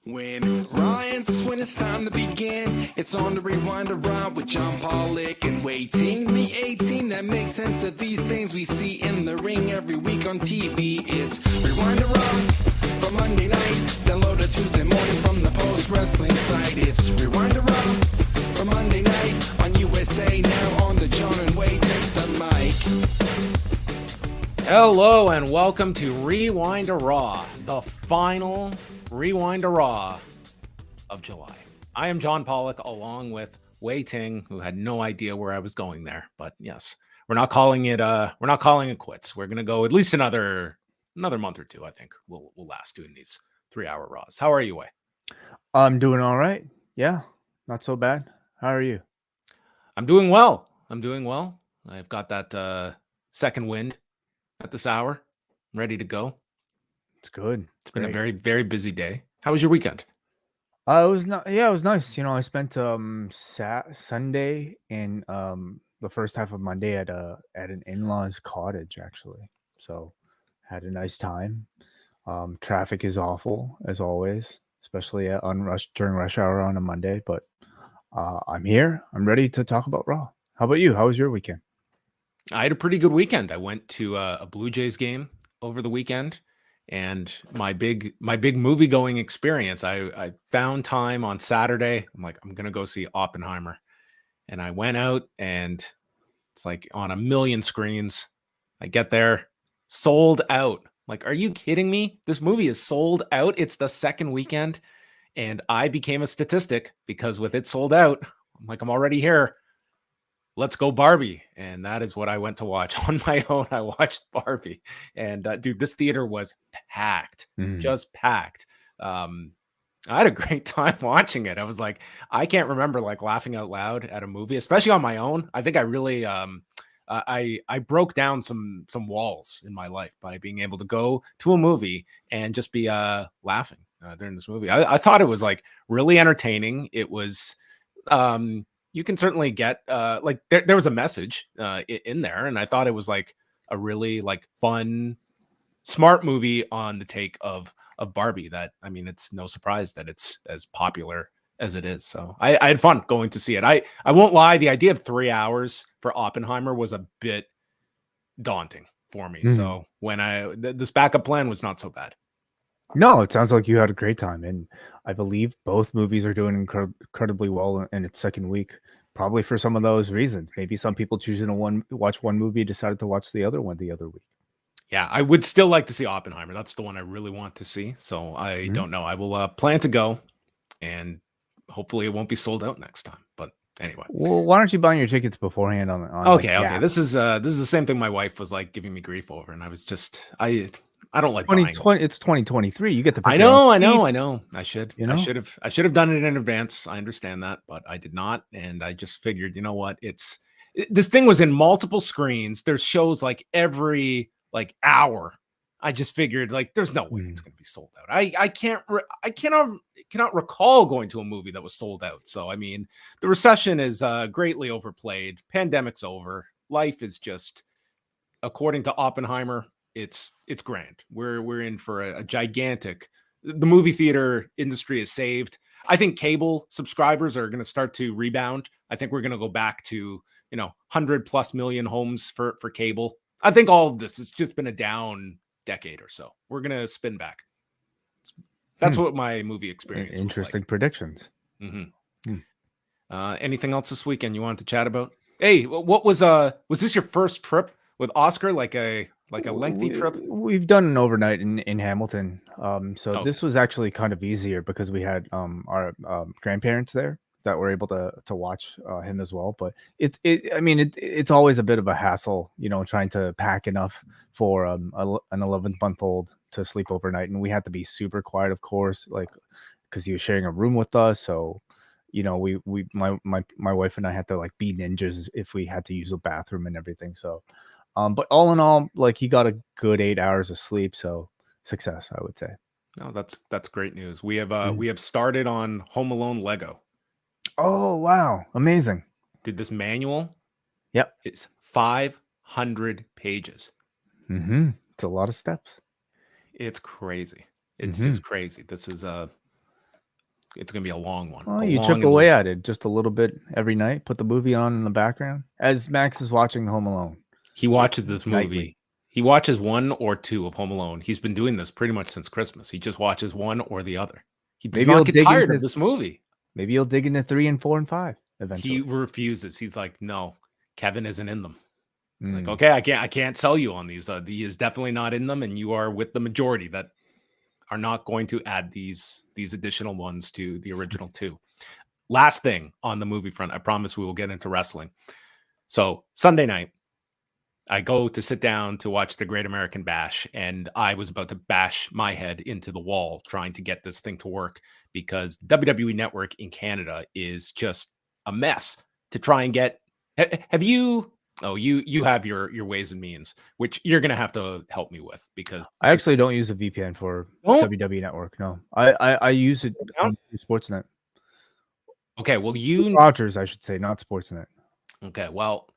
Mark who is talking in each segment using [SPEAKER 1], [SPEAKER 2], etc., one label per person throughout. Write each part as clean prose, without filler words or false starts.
[SPEAKER 1] When when it's time to begin, it's on the rewind around with John Pollock and waiting. The 18 that makes sense of these things we see in the ring every week on TV. It's rewind around for Monday night. Download a Tuesday morning from the Post Wrestling site. It's rewind around for Monday night on USA Now on the John and Wade take the mic.
[SPEAKER 2] Hello and welcome to Rewind to Raw, the final Rewind to Raw of July. I am John Pollock along with Wei Ting, who had no idea where I was going there. But yes, we're not calling it quits. We're gonna go at least another month or two. I think we'll last doing these 3-hour Raws. How are you, Wei?
[SPEAKER 3] I'm doing all right. Yeah, not so bad. How are you?
[SPEAKER 2] I'm doing well. I've got that second wind at this hour. I'm ready to go.
[SPEAKER 3] It's good.
[SPEAKER 2] It's been a very, very busy day. How was your weekend?
[SPEAKER 3] It was nice. You know, I spent Sunday and the first half of Monday at an in-laws cottage actually. So had a nice time. Traffic is awful as always, especially during rush hour on a Monday. But I'm here. I'm ready to talk about Raw. How about you? How was your weekend?
[SPEAKER 2] I had a pretty good weekend. I went to a Blue Jays game over the weekend, and my big movie going experience. I found time on Saturday. I'm like, I'm gonna go see Oppenheimer, and I went out, and it's like on a million screens. I get there, sold out. Like, are you kidding me? This movie is sold out. It's the second weekend, and I became a statistic because with it sold out, I'm like, I'm already here. Let's go Barbie. And that is what I went to watch on my own. I watched Barbie, and dude, this theater was packed, just packed. I had a great time watching it. I was like, I can't remember like laughing out loud at a movie, especially on my own. I think I really, I broke down some walls in my life by being able to go to a movie and just be laughing during this movie. I thought it was like really entertaining. It was, you can certainly get like there was a message in there, and I thought it was like a really like fun, smart movie on the take of Barbie. That, I mean, it's no surprise that it's as popular as it is. So I had fun going to see it. I won't lie, the idea of 3 hours for Oppenheimer was a bit daunting for me. So when this backup plan was not so bad.
[SPEAKER 3] No, it sounds like you had a great time, and I believe both movies are doing incredibly well in its second week. Probably for some of those reasons. Maybe some people choosing to watch one movie decided to watch the other one the other week.
[SPEAKER 2] Yeah, I would still like to see Oppenheimer. That's the one I really want to see. So I don't know. I will plan to go, and hopefully it won't be sold out next time. But anyway.
[SPEAKER 3] Well, why aren't you buying your tickets beforehand on
[SPEAKER 2] Okay. This is the same thing my wife was like giving me grief over, and I was just I don't like buying.
[SPEAKER 3] It's 2023. You get to pick
[SPEAKER 2] I know. I should.
[SPEAKER 3] You know?
[SPEAKER 2] I should have done it in advance. I understand that, but I did not, and I just figured, you know what? This thing was in multiple screens. There's shows like every like hour. I just figured like there's no way it's going to be sold out. I cannot recall going to a movie that was sold out. So I mean, the recession is greatly overplayed. Pandemic's over. Life is just, according to Oppenheimer, it's grand. We're in for a gigantic. The movie theater industry is saved. I think cable subscribers are going to start to rebound. I think we're going to go back to 100+ million homes for cable. I think all of this has just been a down decade or so. We're going to spin back. That's what my movie experience.
[SPEAKER 3] Interesting predictions.
[SPEAKER 2] Anything else this weekend you wanted to chat about? Hey, what was this your first trip with Oscar? Like a lengthy trip?
[SPEAKER 3] We've done an overnight in Hamilton. So this was actually kind of easier because we had our grandparents there that were able to watch him as well. But it's always a bit of a hassle, trying to pack enough for an 11-month-old to sleep overnight. And we had to be super quiet, of course, like because he was sharing a room with us. So my wife and I had to like be ninjas if we had to use a bathroom and everything. So but all in all, like he got a good 8 hours of sleep, so success, I would say.
[SPEAKER 2] No, that's great news. We have started on Home Alone Lego.
[SPEAKER 3] Oh wow, amazing!
[SPEAKER 2] Did this manual?
[SPEAKER 3] Yep,
[SPEAKER 2] it's 500 pages.
[SPEAKER 3] It's a lot of steps.
[SPEAKER 2] It's crazy. It's just crazy. This is It's going to be a long one.
[SPEAKER 3] Well, you chip away at it just a little bit every night. Put the movie on in the background as Max is watching Home Alone.
[SPEAKER 2] He watches this movie.
[SPEAKER 3] Nightly.
[SPEAKER 2] He watches 1 or 2 of Home Alone. He's been doing this pretty much since Christmas. He just watches one or the other. He does not get tired of this movie. Maybe
[SPEAKER 3] he'll dig into 3 and 4 and 5 eventually.
[SPEAKER 2] He refuses. He's like, no, Kevin isn't in them. Like, okay, I can't sell you on these. He is definitely not in them, and you are with the majority that are not going to add these additional ones to the original 2. Last thing on the movie front, I promise we will get into wrestling. So Sunday night, I go to sit down to watch the Great American Bash, and I was about to bash my head into the wall trying to get this thing to work because WWE Network in Canada is just a mess to try and get. Have you? Oh, you have your ways and means, which you're going to have to help me with because
[SPEAKER 3] I actually don't use a VPN for WWE Network. No, I use it on Sportsnet.
[SPEAKER 2] Okay, well,
[SPEAKER 3] Rogers, I should say, not Sportsnet.
[SPEAKER 2] Okay, well,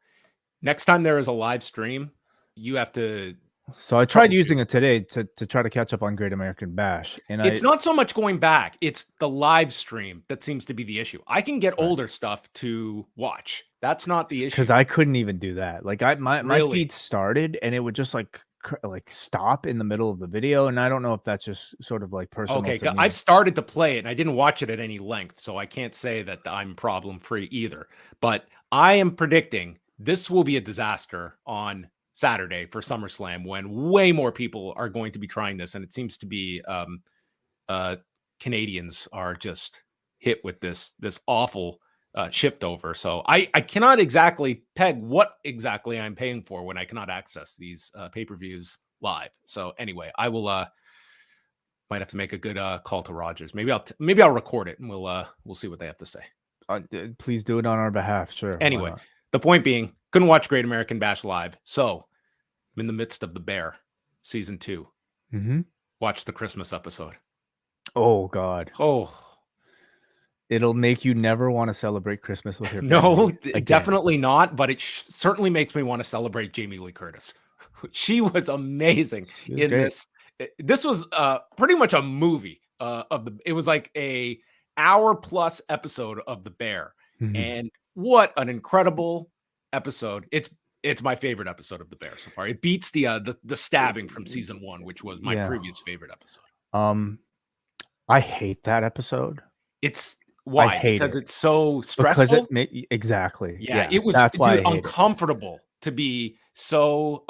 [SPEAKER 2] next time there is a live stream, you have to.
[SPEAKER 3] So I tried using it today to try to catch up on Great American Bash, and
[SPEAKER 2] it's not so much going back; it's the live stream that seems to be the issue. I can get older stuff to watch. That's not the issue.
[SPEAKER 3] Because I couldn't even do that. Like my feed started, and it would just like stop in the middle of the video, and I don't know if that's just sort of like personal.
[SPEAKER 2] Okay, I've started to play it, and I didn't watch it at any length, so I can't say that I'm problem free either. But I am predicting this will be a disaster on Saturday for SummerSlam when way more people are going to be trying this. And it seems to be Canadians are just hit with this awful shift over. So I cannot exactly peg what exactly I'm paying for when I cannot access these pay-per-views live. So anyway, I will might have to make a good call to Rogers. Maybe I'll record it and we'll see what they have to say.
[SPEAKER 3] Please do it on our behalf. Sure.
[SPEAKER 2] Anyway, the point being, couldn't watch Great American Bash live. So I'm in the midst of The Bear, season 2.
[SPEAKER 3] Mm-hmm.
[SPEAKER 2] Watch the Christmas episode.
[SPEAKER 3] Oh, God.
[SPEAKER 2] Oh.
[SPEAKER 3] It'll make you never want to celebrate Christmas with your family.
[SPEAKER 2] No, definitely not. But it certainly makes me want to celebrate Jamie Lee Curtis. She was amazing in great. This. This was pretty much a movie it was like a hour-plus episode of The Bear. Mm-hmm. And what an incredible episode. It's my favorite episode of The Bear so far. It beats the stabbing from season 1, which was my previous favorite episode.
[SPEAKER 3] I hate that episode.
[SPEAKER 2] It's why? Because it's so stressful.
[SPEAKER 3] Exactly.
[SPEAKER 2] Yeah, it was uncomfortable to be so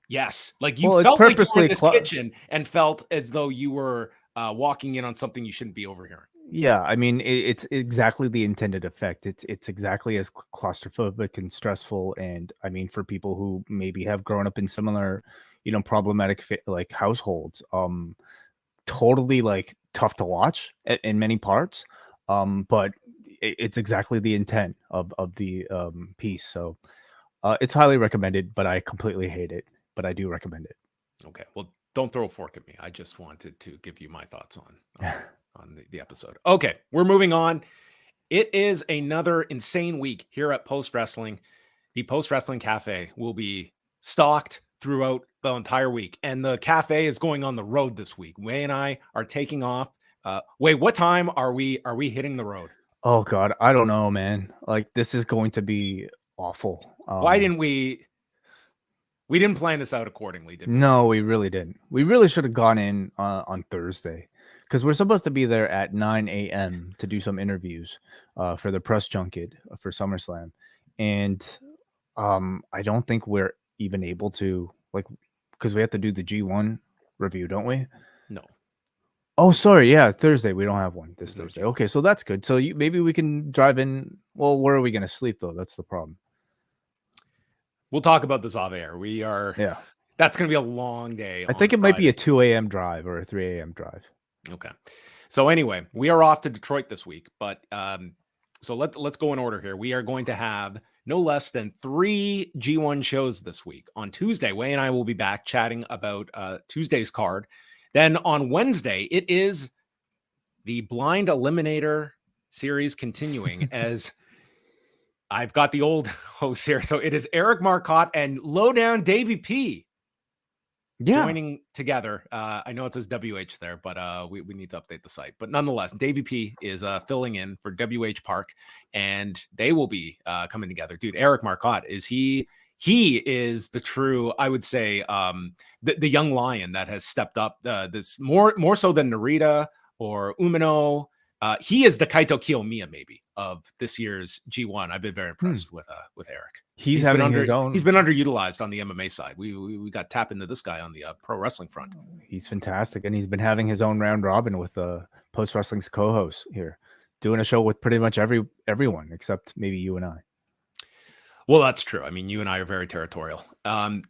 [SPEAKER 2] yes. Like you felt like you were in this kitchen and felt as though you were walking in on something you shouldn't be overhearing.
[SPEAKER 3] Yeah, I mean, it's exactly the intended effect. It's exactly as claustrophobic and stressful. And I mean, for people who maybe have grown up in similar, problematic like households, totally like tough to watch in many parts. But it's exactly the intent of the piece. So it's highly recommended, but I completely hate it. But I do recommend it.
[SPEAKER 2] Okay, well, don't throw a fork at me. I just wanted to give you my thoughts on the episode. Okay, we're moving on. It is another insane week here at Post Wrestling. The Post Wrestling Cafe will be stocked throughout the entire week, and the cafe is going on the road this week. Way and I are taking off. Wait, what time are we hitting the road?
[SPEAKER 3] Oh God, I don't know, man. Like this is going to be awful.
[SPEAKER 2] Why didn't we didn't plan this out accordingly, did we?
[SPEAKER 3] No, we really didn't. We really should have gone in on Thursday because we're supposed to be there at 9 a.m. to do some interviews for the press junket for SummerSlam. And I don't think we're even able to, like, because we have to do the G1 review, don't we?
[SPEAKER 2] No.
[SPEAKER 3] Oh, sorry. Yeah, Thursday. We don't have one this Thursday. Okay, so that's good. So maybe we can drive in. Well, where are we going to sleep, though? That's the problem.
[SPEAKER 2] We'll talk about this off air.
[SPEAKER 3] Yeah.
[SPEAKER 2] That's going to be a long day.
[SPEAKER 3] I think it might be a 2 a.m. drive or a 3 a.m. drive.
[SPEAKER 2] Okay. So anyway, we are off to Detroit this week, but so let's go in order here. We are going to have no less than 3 G1 shows this week. On Tuesday, Way and I will be back chatting about Tuesday's card. Then on Wednesday, it is the Blind Eliminator series continuing as I've got the old host here. So it is Eric Marcotte and Lowdown Davey P. joining together. I know it says WH there, but we need to update the site. But nonetheless, Davey P is filling in for WH Park, and they will be coming together. Dude, Eric Marcotte, he is the true, I would say, the young lion that has stepped up this more so than Narita or Umino. He is the Kaito Kiyomiya maybe of this year's G1. I've been very impressed with Eric.
[SPEAKER 3] He's having his own.
[SPEAKER 2] He's been underutilized on the MMA side. We got tap into this guy on the pro wrestling front.
[SPEAKER 3] He's fantastic, and he's been having his own round robin with Post Wrestling's co-host here, doing a show with pretty much everyone except maybe you and I.
[SPEAKER 2] Well, that's true. I mean, you and I are very territorial.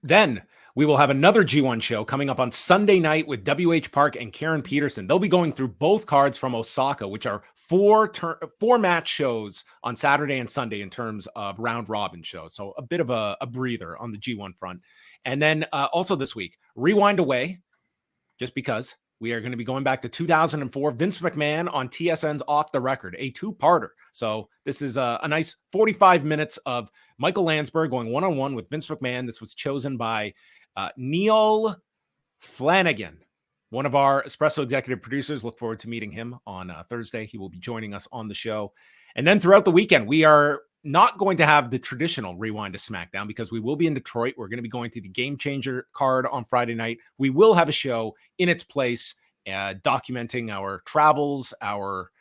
[SPEAKER 2] Then we will have another G1 show coming up on Sunday night with WH Park and Karen Peterson. They'll be going through both cards from Osaka, which are four match shows on Saturday and Sunday in terms of round robin shows. So a bit of a breather on the G1 front. And then also this week, Rewind Away, just because. We are going to be going back to 2004, Vince McMahon on TSN's Off the Record, a two-parter. So this is a nice 45 minutes of Michael Landsberg going one-on-one with Vince McMahon. This was chosen by Neil Flanagan, one of our Espresso executive producers. Look forward to meeting him on Thursday. He will be joining us on the show. And then throughout the weekend, we are not going to have the traditional Rewind to SmackDown because we will be in Detroit. We're going to be going to the Game Changer card on Friday night. We will have a show in its place documenting our travels, our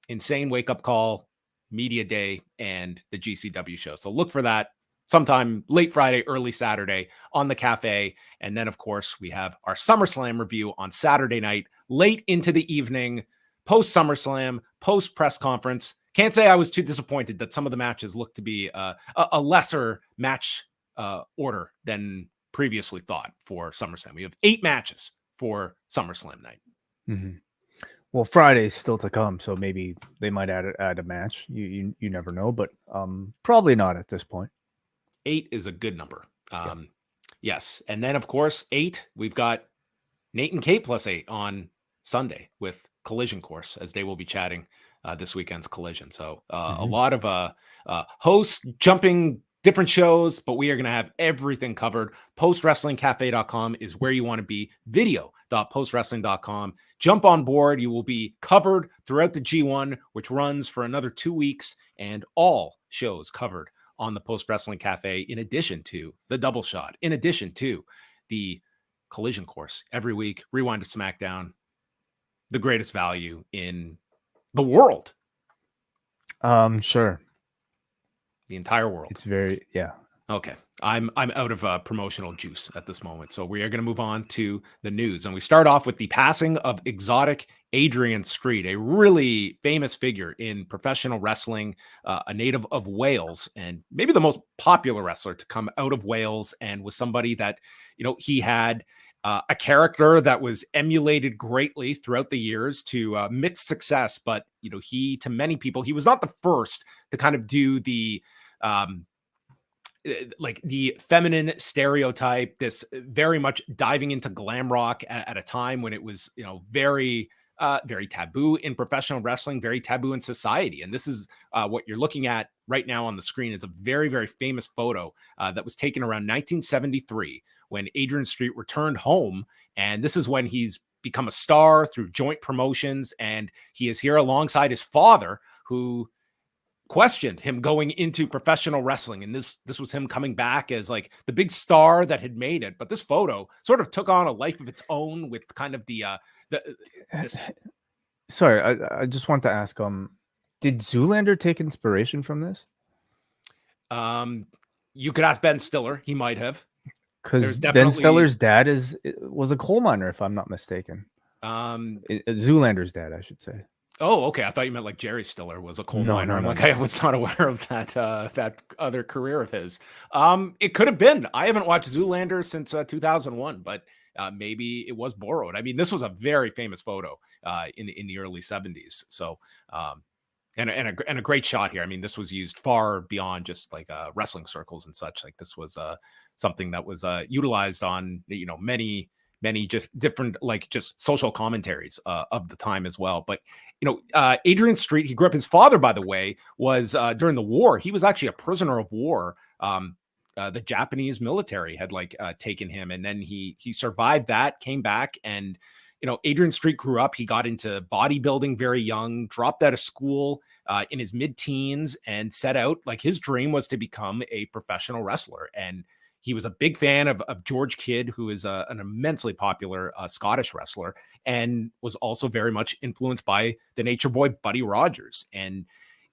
[SPEAKER 2] insane wake-up call, media day, and the GCW show. So look for that sometime late Friday, early Saturday on the cafe. And then, of course, we have our SummerSlam review on Saturday night, late into the evening, post-SummerSlam, post-press conference. Can't say I was too disappointed that some of the matches looked to be a lesser match order than previously thought for SummerSlam. We have 8 matches for SummerSlam night.
[SPEAKER 3] Mm-hmm. Well, Friday's still to come, so maybe they might add a match. You never know, but probably not at this point.
[SPEAKER 2] 8 is a good number. Yes. And then, of course, 8, we've got Nate and Kate plus 8 on Sunday with Collision Course, as they will be chatting this weekend's Collision. So a lot of hosts jumping different shows, but we are going to have everything covered. PostWrestlingCafe.com is where you want to be. Video.postwrestling.com. Jump on board. You will be covered throughout the G1, which runs for another 2 weeks, and all shows covered on the Post Wrestling Cafe, in addition to the Double Shot, in addition to the Collision Course every week. Rewind to SmackDown, the greatest value in the world.
[SPEAKER 3] Sure.
[SPEAKER 2] The entire world.
[SPEAKER 3] It's very, yeah.
[SPEAKER 2] Okay. I'm out of promotional juice at this moment. So we are going to move on to the news. And we start off with the passing of exotic Adrian Street, a really famous figure in professional wrestling, a native of Wales, and maybe the most popular wrestler to come out of Wales, and was somebody that, he had a character that was emulated greatly throughout the years to mixed success. But, to many people, he was not the first to kind of do the the feminine stereotype, this very much diving into glam rock at a time when it was, very taboo in professional wrestling, very taboo in society. And this is what you're looking at right now on the screen is a very, very famous photo that was taken around 1973 when Adrian Street returned home. And this is when he's become a star through joint promotions. And he is here alongside his father, who questioned him going into professional wrestling. And this was him coming back as like the big star that had made it. But this photo sort of took on a life of its own with kind of this.
[SPEAKER 3] Sorry, I just want to ask, did Zoolander take inspiration from this?
[SPEAKER 2] You could ask Ben Stiller. He might have.
[SPEAKER 3] Because Ben Stiller's dad was a coal miner, if I'm not mistaken. Zoolander's dad, I should say.
[SPEAKER 2] Oh, okay. I thought you meant like Jerry Stiller was a coal miner. I'm like, I was not aware of that other career of his. It could have been. I haven't watched Zoolander since 2001, but maybe it was borrowed. I mean, this was a very famous photo in the early 70s. So, and a great shot here. I mean, this was used far beyond just like wrestling circles and such. Like this was something that was utilized on many just different like just social commentaries of the time as well. But Adrian Street, he grew up. His father, by the way, was during the war. He was actually a prisoner of war. the Japanese military had taken him, and then he survived that, came back, and Adrian Street grew up. He got into bodybuilding very young, dropped out of school in his mid-teens, and set out, his dream was to become a professional wrestler. And he was a big fan of George Kidd, who is an immensely popular Scottish wrestler, and was also very much influenced by the Nature Boy Buddy Rogers. And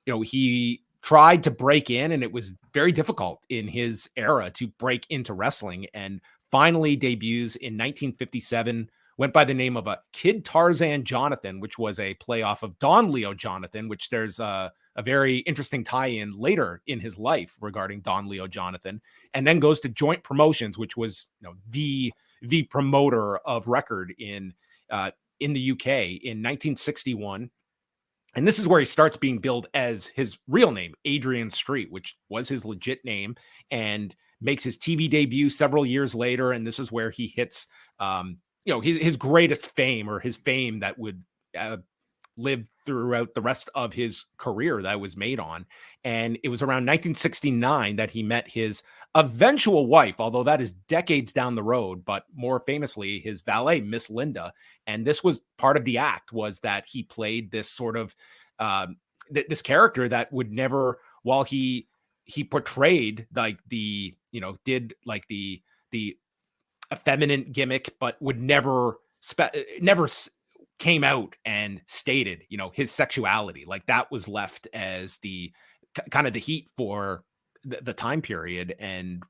[SPEAKER 2] he tried to break in, and it was very difficult in his era to break into wrestling, and finally debuts in 1957, went by the name of Kid Tarzan Jonathan, which was a playoff of Don Leo Jonathan, which there's a very interesting tie-in later in his life regarding Don Leo Jonathan, and then goes to Joint Promotions, which was the promoter of record in the UK in 1961. And this is where he starts being billed as his real name, Adrian Street, which was his legit name, and makes his TV debut several years later. And this is where he hits his greatest fame, or his fame that would live throughout the rest of his career that was made on. And it was around 1969 that he met his eventual wife, although that is decades down the road, but more famously his valet, Miss Linda. And this was part of the act, was that he played this sort of this character that would never, while he portrayed did the effeminate gimmick, but would never came out and stated, his sexuality. That was left as the kind of the heat for the time period. And,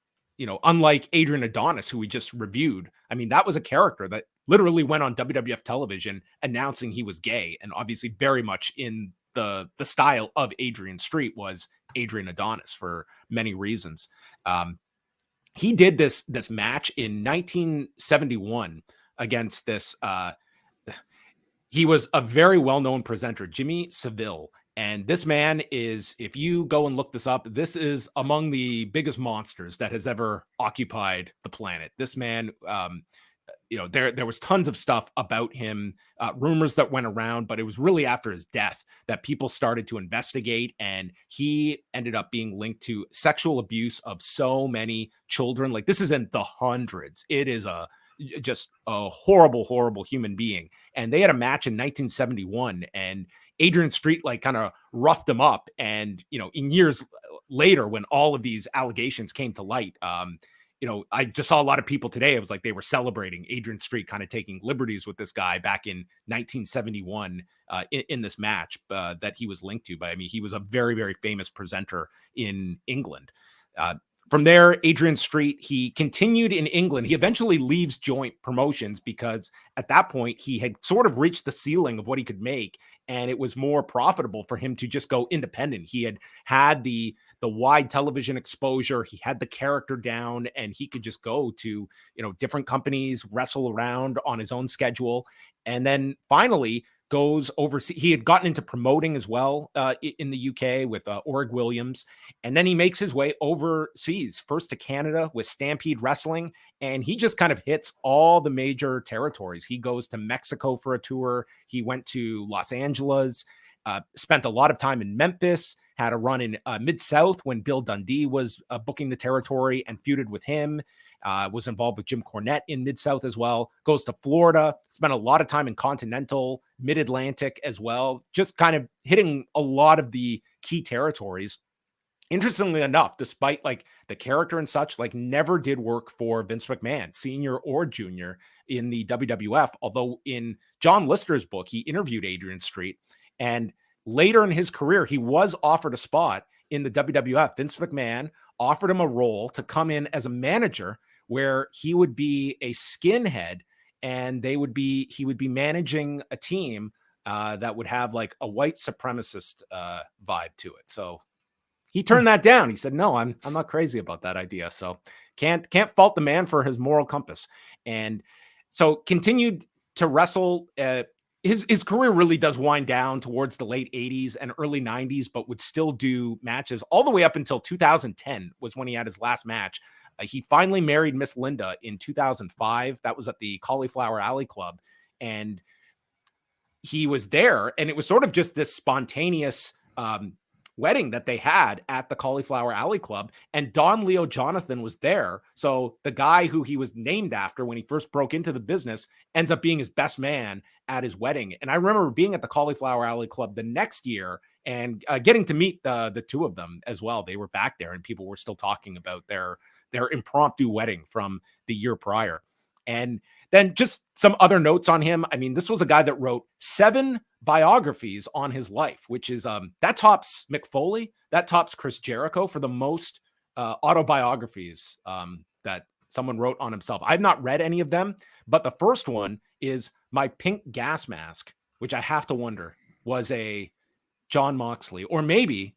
[SPEAKER 2] unlike Adrian Adonis, who we just reviewed, I mean, that was a character that literally went on WWF television announcing he was gay. And obviously very much in the style of Adrian Street was Adrian Adonis for many reasons. He did this match in 1971 against this, he was a very well-known presenter, Jimmy Savile. And this man is, if you go and look this up, this is among the biggest monsters that has ever occupied the planet. This man, there was tons of stuff about him, rumors that went around, but it was really after his death that people started to investigate, and he ended up being linked to sexual abuse of so many children. This is in the hundreds. It is just a horrible, horrible human being. And they had a match in 1971, and Adrian Street kind of roughed him up. And, in years later, when all of these allegations came to light, I just saw a lot of people today. It was they were celebrating Adrian Street kind of taking liberties with this guy back in 1971 in this match that he was linked to. But I mean, he was a very, very famous presenter in England. From there, Adrian Street, he continued in England. He eventually leaves Joint Promotions because at that point he had sort of reached the ceiling of what he could make, and it was more profitable for him to just go independent. He had the wide television exposure, he had the character down, and he could just go to different companies, wrestle around on his own schedule, and then finally goes overseas. He had gotten into promoting as well in the UK with Org Williams. And then he makes his way overseas, first to Canada with Stampede Wrestling. And he just kind of hits all the major territories. He goes to Mexico for a tour. He went to Los Angeles, spent a lot of time in Memphis, had a run in Mid-South when Bill Dundee was booking the territory and feuded with him. Was involved with Jim Cornette in Mid-South as well, goes to Florida, spent a lot of time in Continental, Mid-Atlantic as well, just kind of hitting a lot of the key territories. Interestingly enough, despite the character and such, never did work for Vince McMahon, senior or junior, in the WWF, although in John Lister's book, he interviewed Adrian Street, and later in his career, he was offered a spot in the WWF. Vince McMahon offered him a role to come in as a manager where he would be a skinhead, and he would be managing a team that would have a white supremacist vibe to it. So he turned that down. He said, no, I'm not crazy about that idea. So can't fault the man for his moral compass. And so continued to wrestle. His career really does wind down towards the late 80s and early 90s, but would still do matches all the way up until 2010 was when he had his last match. He finally married Miss Linda in 2005. That was at the Cauliflower Alley Club. And he was there, and it was sort of just this spontaneous wedding that they had at the Cauliflower Alley Club, and Don Leo Jonathan was there. So the guy who he was named after when he first broke into the business ends up being his best man at his wedding. And I remember being at the Cauliflower Alley Club the next year and getting to meet the two of them as well. They were back there, and people were still talking about their impromptu wedding from the year prior. And then just some other notes on him. I mean, this was a guy that wrote 7 biographies on his life, which is that tops Mick Foley, that tops Chris Jericho for the most autobiographies that someone wrote on himself. I've not read any of them, but the first one is My Pink Gas Mask, which I have to wonder was a Jon Moxley, or maybe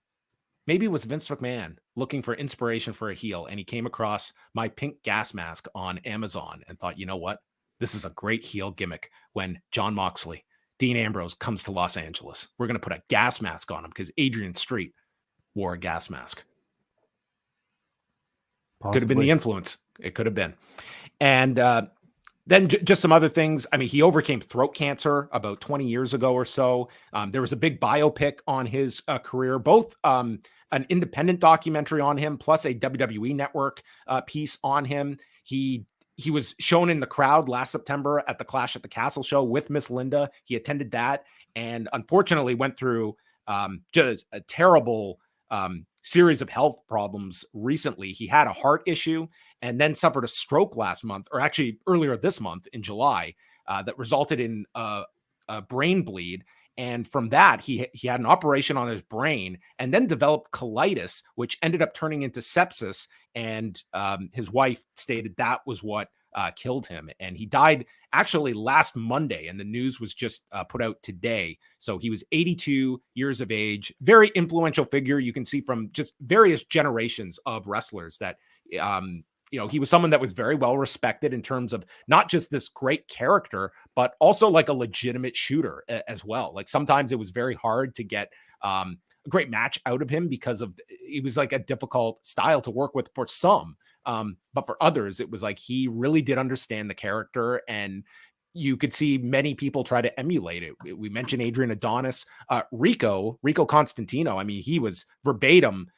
[SPEAKER 2] it was Vince McMahon looking for inspiration for a heel, and he came across My Pink Gas Mask on Amazon and thought, you know what? This is a great heel gimmick when Jon Moxley, Dean Ambrose comes to Los Angeles. We're going to put a gas mask on him because Adrian Street wore a gas mask. Possibly. Could have been the influence. It could have been. And then just some other things. I mean, he overcame throat cancer about 20 years ago or so. There was a big biopic on his career, both an independent documentary on him, plus a WWE Network piece on him. He was shown in the crowd last September at the Clash at the Castle show with Miss Linda. He attended that and unfortunately went through just a terrible series of health problems recently. He had a heart issue and then suffered a stroke last month, or actually earlier this month in July, that resulted in a brain bleed. And from that, he had an operation on his brain and then developed colitis, which ended up turning into sepsis. And his wife stated that was what killed him. And he died actually last Monday, and the news was just put out today. So he was 82 years of age, very influential figure. You can see from just various generations of wrestlers that, he was someone that was very well respected in terms of not just this great character, but also like a legitimate shooter as well. Like sometimes it was very hard to get a great match out of him because of it was like a difficult style to work with for some. But for others, it was like he really did understand the character, and you could see many people try to emulate it. We mentioned Adrian Adonis, Rico Constantino. I mean, he was verbatim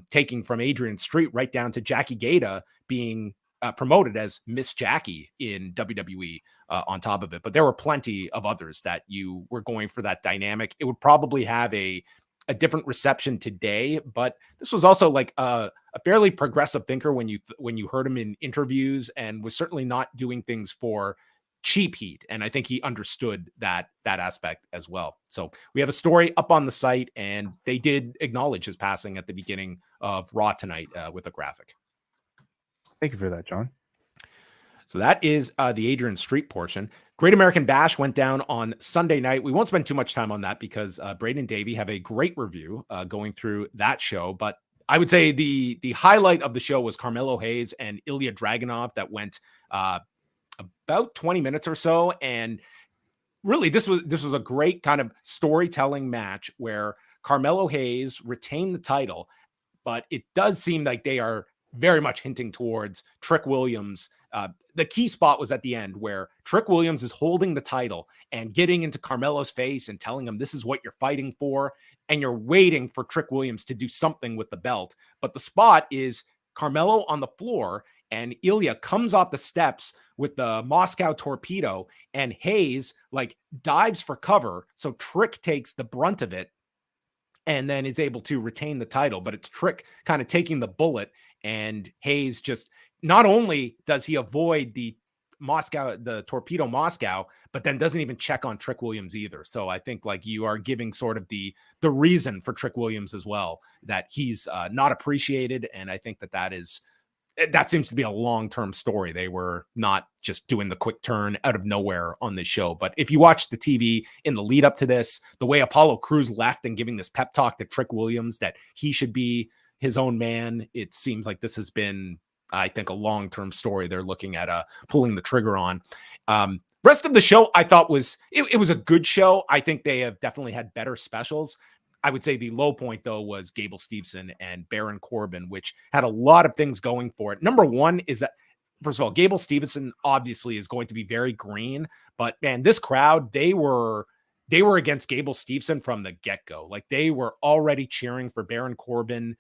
[SPEAKER 2] taking from Adrian Street right down to Jackie Gata being promoted as Miss Jackie in WWE on top of it. But there were plenty of others that you were going for that dynamic. It would probably have a different reception today, but this was also like a fairly progressive thinker when you heard him in interviews, and was certainly not doing things for cheap heat. And I think he understood that aspect as well. So we have a story up on the site, and they did acknowledge his passing at the beginning of Raw tonight with a graphic.
[SPEAKER 3] Thank you for that, John.
[SPEAKER 2] So that is the Adrian Street portion. Great American Bash went down on Sunday night. We won't spend too much time on that because Braden and Davey have a great review going through that show. But I would say the highlight of the show was Carmelo Hayes and Ilya Dragunov that went about 20 minutes or so. And really, this was a great kind of storytelling match where Carmelo Hayes retained the title, but it does seem like they are very much hinting towards Trick Williams. The key spot was at the end where Trick Williams is holding the title and getting into Carmelo's face and telling him this is what you're fighting for. And you're waiting for Trick Williams to do something with the belt. But the spot is Carmelo on the floor, and Ilya comes off the steps with the Moscow torpedo, and Hayes like dives for cover. So Trick takes the brunt of it and then is able to retain the title. But it's Trick kind of taking the bullet, and Hayes just, not only does he avoid the torpedo Moscow, but then doesn't even check on Trick Williams either. So I think like you are giving sort of the reason for Trick Williams as well, that he's not appreciated. And I think that seems to be a long-term story. They were not just doing the quick turn out of nowhere on this show. But if you watch the TV in the lead up to this, the way Apollo Crews left and giving this pep talk to Trick Williams that he should be his own man, it seems like this has been, I think, a long-term story they're looking at pulling the trigger on. Rest of the show, I thought it was a good show. I think they have definitely had better specials. I would say the low point, though, was Gable Steveson and Baron Corbin, which had a lot of things going for it. Number one is that, first of all, Gable Steveson obviously is going to be very green, but man, this crowd, they were they were against Gable Steveson from the get-go. Like, they were already cheering for Baron Corbin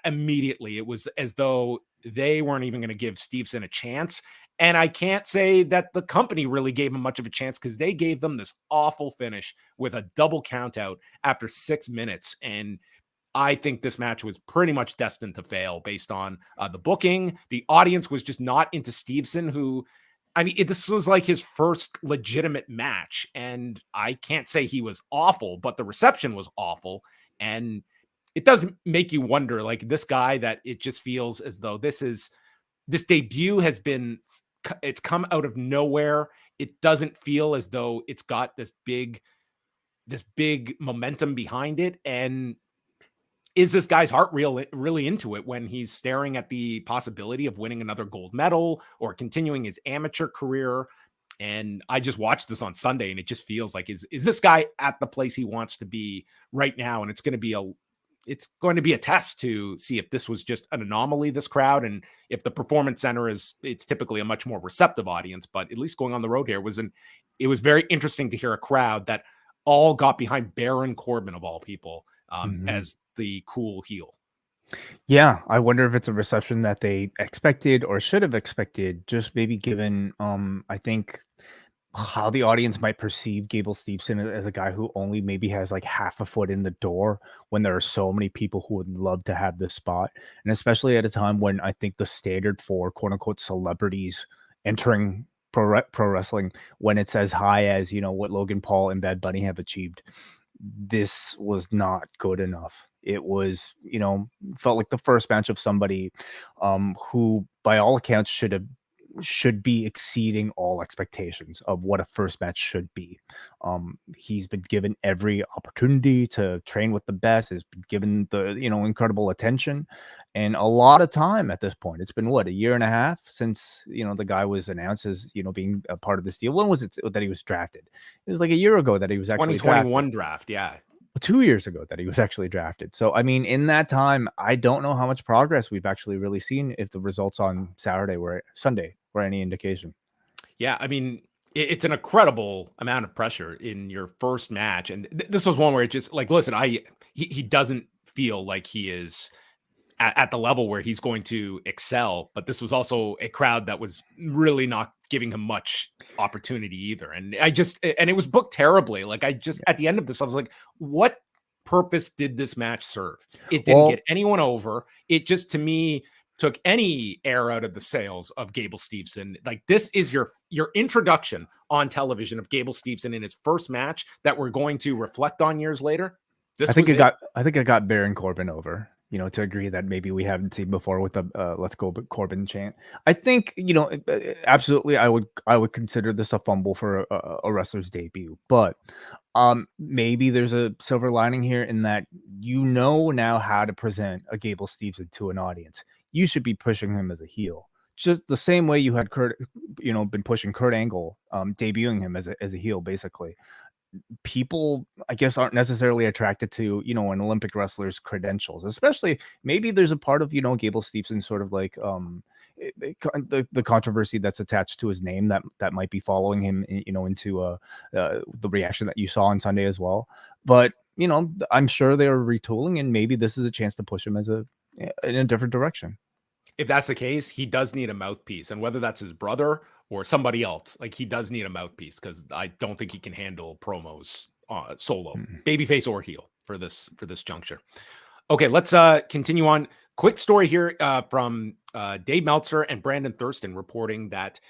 [SPEAKER 2] immediately. It was as though they weren't even going to give Steveson a chance. And I can't say that the company really gave him much of a chance, because they gave them this awful finish with a double count out after 6 minutes. And I think this match was pretty much destined to fail based on the booking. The audience was just not into Steveson, who, I mean, this was like his first legitimate match. And I can't say he was awful, but the reception was awful. And it does make you wonder, like, this guy that it just feels as though this debut has been, it's come out of nowhere. It doesn't feel as though it's got this big momentum behind it. And is this guy's heart really into it when he's staring at the possibility of winning another gold medal or continuing his amateur career? And I just watched this on Sunday, and it just feels like, is this guy at the place he wants to be right now? And it's going to be a test to see if this was just an anomaly, this crowd, and if the Performance Center it's typically a much more receptive audience. But at least going on the road here it was very interesting to hear a crowd that all got behind Baron Corbin, of all people, as the cool heel.
[SPEAKER 3] Yeah, I wonder if it's a reception that they expected or should have expected, just maybe given I think how the audience might perceive Gable Steveson as a guy who only maybe has like half a foot in the door, when there are so many people who would love to have this spot. And especially at a time when I think the standard for quote unquote celebrities entering pro wrestling, when it's as high as, what Logan Paul and Bad Bunny have achieved, this was not good enough. It was, felt like the first match of somebody who by all accounts should be exceeding all expectations of what a first match should be. He's been given every opportunity to train with the best, has been given the, incredible attention and a lot of time at this point. It's been a year and a half since, the guy was announced as, being a part of this deal. When was it that he was drafted? It was like a year ago that he was actually
[SPEAKER 2] 2021 draft. Yeah.
[SPEAKER 3] 2 years ago that he was actually drafted. So, I mean, in that time, I don't know how much progress we've actually really seen, if the results on Sunday were any indication.
[SPEAKER 2] Yeah, I mean, it's an incredible amount of pressure in your first match. And this was one where it just, like, listen, he doesn't feel like he is at the level where he's going to excel. But this was also a crowd that was really not giving him much opportunity either. And and it was booked terribly. Like, at the end of this, I was like, what purpose did this match serve? It didn't get anyone over. It just, to me, took any air out of the sails of Gable Steveson. Like, this is your introduction on television of Gable Steveson in his first match that we're going to reflect on years later.
[SPEAKER 3] I think it got Baron Corbin over, to agree that maybe we haven't seen before with the "Let's Go Corbin" chant. I think, absolutely, I would consider this a fumble for a wrestler's debut, but maybe there's a silver lining here in that now how to present a Gable Steveson to an audience. You should be pushing him as a heel, just the same way you had been pushing Kurt Angle, debuting him as a heel, basically. People, I guess, aren't necessarily attracted to, an Olympic wrestler's credentials, especially maybe there's a part of, Gable Steveson sort of like the controversy that's attached to his name that might be following him, into the reaction that you saw on Sunday as well. But, I'm sure they're retooling, and maybe this is a chance to push him in a different direction.
[SPEAKER 2] If that's the case, he does need a mouthpiece, and whether that's his brother or somebody else, like, he does need a mouthpiece, because I don't think he can handle promos solo, babyface or heel, for this juncture. Okay, let's continue on. Quick story here from Dave Meltzer and Brandon Thurston reporting that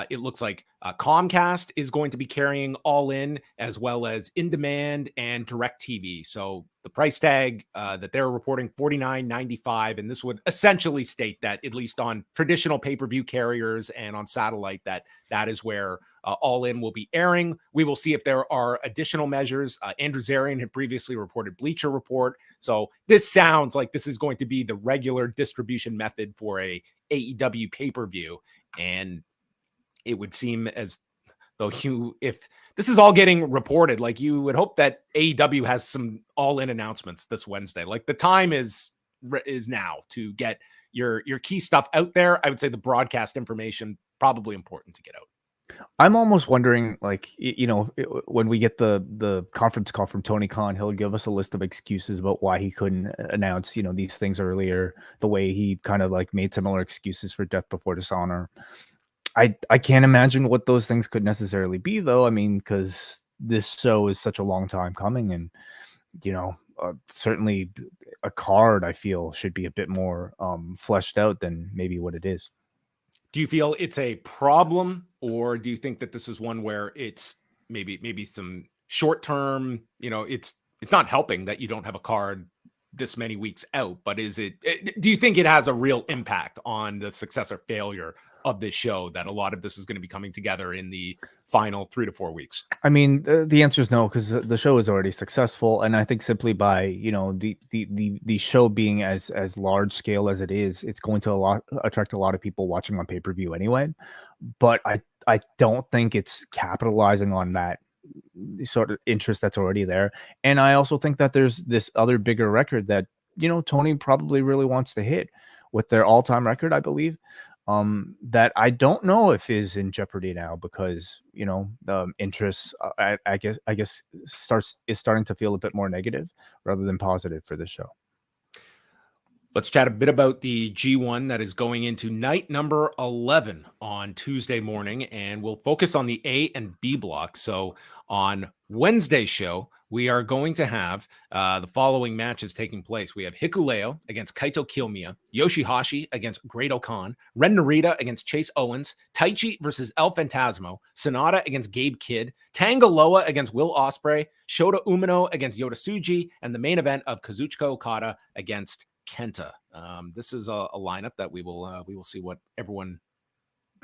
[SPEAKER 2] it looks like Comcast is going to be carrying All In, as well as In Demand and DirecTV. So the price tag that they're reporting, $49.95, and this would essentially state that, at least on traditional pay-per-view carriers and on satellite, that is where All In will be airing. We will see if there are additional measures. Andrew Zarian had previously reported Bleacher Report. So this sounds like this is going to be the regular distribution method for a AEW pay-per-view, and it would seem as though if this is all getting reported, like, you would hope that AEW has some All In announcements this Wednesday. Like, the time is now to get your key stuff out there. I would say the broadcast information, probably important to get out.
[SPEAKER 3] I'm almost wondering, like, when we get the conference call from Tony Khan, he'll give us a list of excuses about why he couldn't announce, these things earlier, the way he kind of like made similar excuses for Death Before Dishonor. I can't imagine what those things could necessarily be, though. I mean, because this show is such a long time coming, and certainly a card, I feel, should be a bit more fleshed out than maybe what it is.
[SPEAKER 2] Do you feel it's a problem, or do you think that this is one where it's maybe some short term, it's not helping that you don't have a card this many weeks out, but do you think it has a real impact on the success or failure of this show, that a lot of this is going to be coming together in the final 3 to 4 weeks?
[SPEAKER 3] I mean, the answer is no, because the show is already successful, and I think simply by the show being as large scale as it is, it's going to attract a lot of people watching on pay-per-view anyway. But I don't think it's capitalizing on that sort of interest that's already there, and I also think that there's this other bigger record that Tony probably really wants to hit with their all-time record, I believe. That I don't know if is in jeopardy now, because the interest, I guess is starting to feel a bit more negative rather than positive for this show.
[SPEAKER 2] Let's chat a bit about the G1 that is going into night number 11 on Tuesday morning, and we'll focus on the A and B block. So on Wednesday's show, we are going to have the following matches taking place. We have Hikuleo against Kaito Kiyomiya, Yoshihashi against Great-O-Khan, Ren Narita against Chase Owens, Taichi versus El Phantasmo, Sonata against Gabe Kidd, Tanga Loa against Will Ospreay, Shota Umino against Yota Tsuji, and the main event of Kazuchika Okada against Kenta. This is a lineup that we will see what everyone,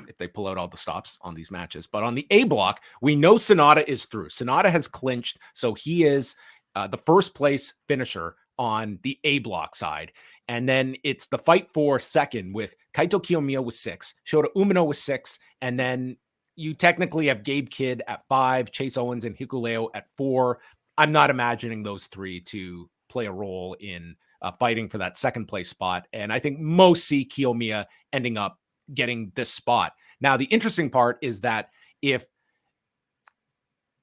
[SPEAKER 2] if they pull out all the stops on these matches. But on the A block, we know Sonata is through. Sonata has clinched, so he is the first place finisher on the A block side. And then it's the fight for second with Kaito Kiyomiya with 6, Shota Umino with 6, and then you technically have Gabe Kidd at 5, Chase Owens and Hikuleo at 4. I'm not imagining those 3 to play a role in fighting for that second place spot. And I think most see Kiyomiya ending up getting this spot. Now, the interesting part is that if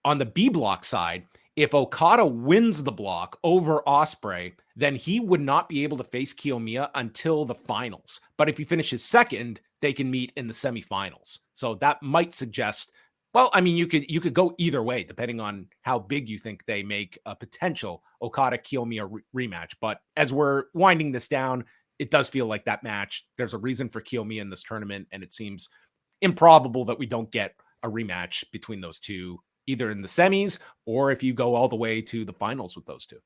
[SPEAKER 2] on the B block side, if Okada wins the block over Ospreay, then he would not be able to face Kiyomiya until the finals. But if he finishes second, they can meet in the semifinals. So that might suggest, well, I mean, you could go either way, depending on how big you think they make a potential Okada-Kiyomiya rematch. But as we're winding this down, it does feel like that match, there's a reason for Kiyomiya in this tournament, and it seems improbable that we don't get a rematch between those two, either in the semis or if you go all the way to the finals with those two.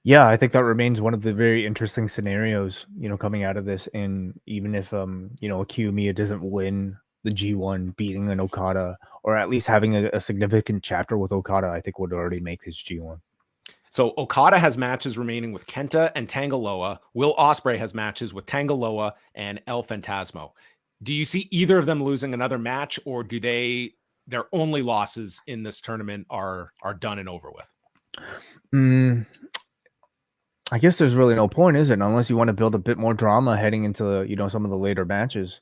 [SPEAKER 3] Yeah, I think that remains one of the very interesting scenarios, coming out of this. And even if, Kiyomiya doesn't win the G1, beating an Okada, or at least having a significant chapter with Okada, I think would already make his G1.
[SPEAKER 2] So Okada has matches remaining with Kenta and Tanga Loa. Will Ospreay has matches with Tanga Loa and El Phantasmo. Do you see either of them losing another match, or do their only losses in this tournament are done and over with?
[SPEAKER 3] I guess there's really no point, is it? Unless you want to build a bit more drama heading into, some of the later matches.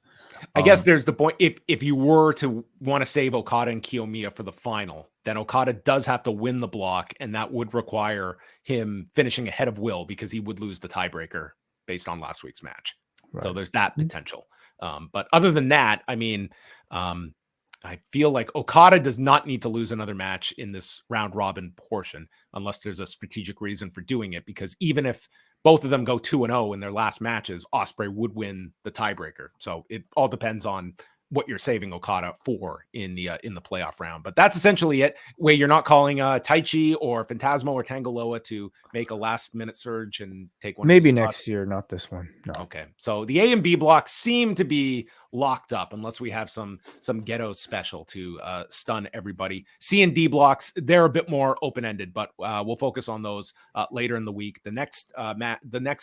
[SPEAKER 2] I guess there's the point. If you were to want to save Okada and Kiyomiya for the final, then Okada does have to win the block, and that would require him finishing ahead of Will, because he would lose the tiebreaker based on last week's match. Right. So there's that potential. But other than that, I mean, I feel like Okada does not need to lose another match in this round robin portion unless there's a strategic reason for doing it, because even if both of them go 2-0 in their last matches, Ospreay would win the tiebreaker. So it all depends on what you're saving Okada for in the playoff round. But that's essentially it. Where you're not calling Taichi or Phantasmo or Tanga Loa to make a last minute surge and take one.
[SPEAKER 3] Maybe next year, not this one. No.
[SPEAKER 2] Okay. So the A and B blocks seem to be locked up unless we have some ghetto special to stun everybody. C and D blocks, they're a bit more open-ended, but we'll focus on those later in the week. The next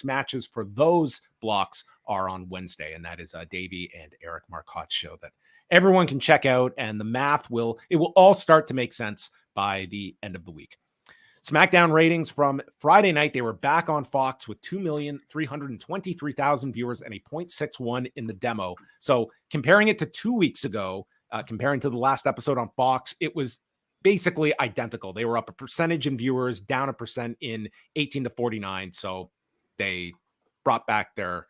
[SPEAKER 2] matches for those blocks are on Wednesday, and that is Davey and Eric Marcotte's show that everyone can check out, and the math will all start to make sense by the end of the week. SmackDown ratings from Friday night, they were back on Fox with 2,323,000 viewers and a 0.61 in the demo. So comparing it to 2 weeks ago, comparing to the last episode on Fox, it was basically identical. They were up a percentage in viewers, down a percent in 18 to 49. So they brought back their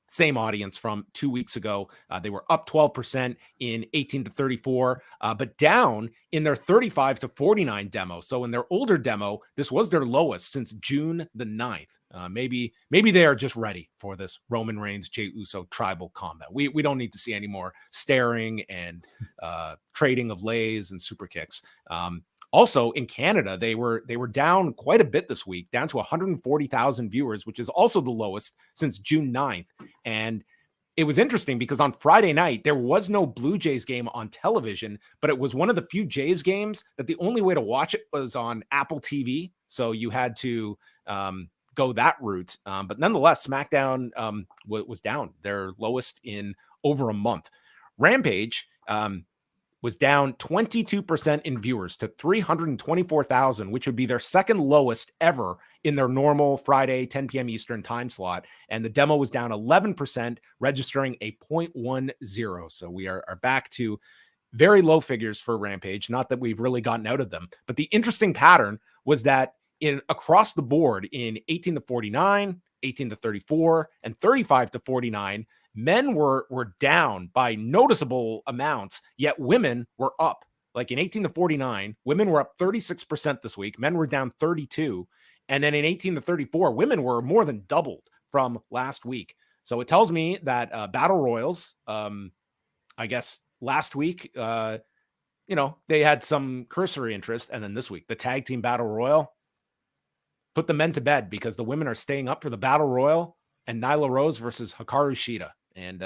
[SPEAKER 2] same audience from 2 weeks ago. They were up 12% in 18 to 34, but down in their 35 to 49 demo. So in their older demo, this was their lowest since June the 9th. Maybe they are just ready for this Roman Reigns, Jey Uso tribal combat. We don't need to see any more staring and trading of lays and super kicks. Also in Canada, they were down quite a bit this week, down to 140,000 viewers, which is also the lowest since June 9th. And it was interesting because on Friday night, there was no Blue Jays game on television, but it was one of the few Jays games that the only way to watch it was on Apple TV. So you had to go that route. But nonetheless, SmackDown was down, their lowest in over a month. Rampage was down 22% in viewers to 324,000, which would be their second lowest ever in their normal Friday 10 p.m. Eastern time slot. And the demo was down 11%, registering a 0.10. So we are back to very low figures for Rampage. Not that we've really gotten out of them, but the interesting pattern was that across the board in 18 to 49, 18 to 34, and 35 to 49, men were down by noticeable amounts, yet women were up. Like in 18 to 49, women were up 36% this week. Men were down 32. And then in 18 to 34, women were more than doubled from last week. So it tells me that Battle Royals, I guess last week, they had some cursory interest. And then this week, the tag team Battle Royal put the men to bed because the women are staying up for the Battle Royal and Nyla Rose versus Hikaru Shida. And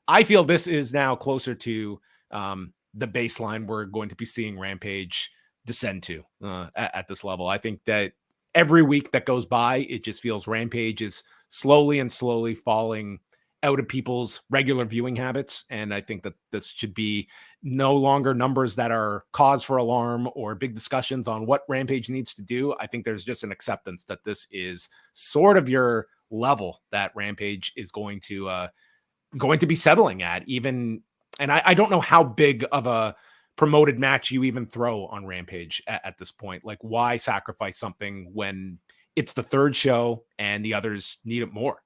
[SPEAKER 2] I feel this is now closer to the baseline we're going to be seeing Rampage descend to at this level. I think that every week that goes by, it just feels Rampage is slowly falling out of people's regular viewing habits. And I think that this should be no longer numbers that are cause for alarm or big discussions on what Rampage needs to do. I think there's just an acceptance that this is sort of your level that Rampage is going to be settling at even. And I don't know how big of a promoted match you even throw on Rampage at this point. Like, why sacrifice something when it's the third show and the others need it more?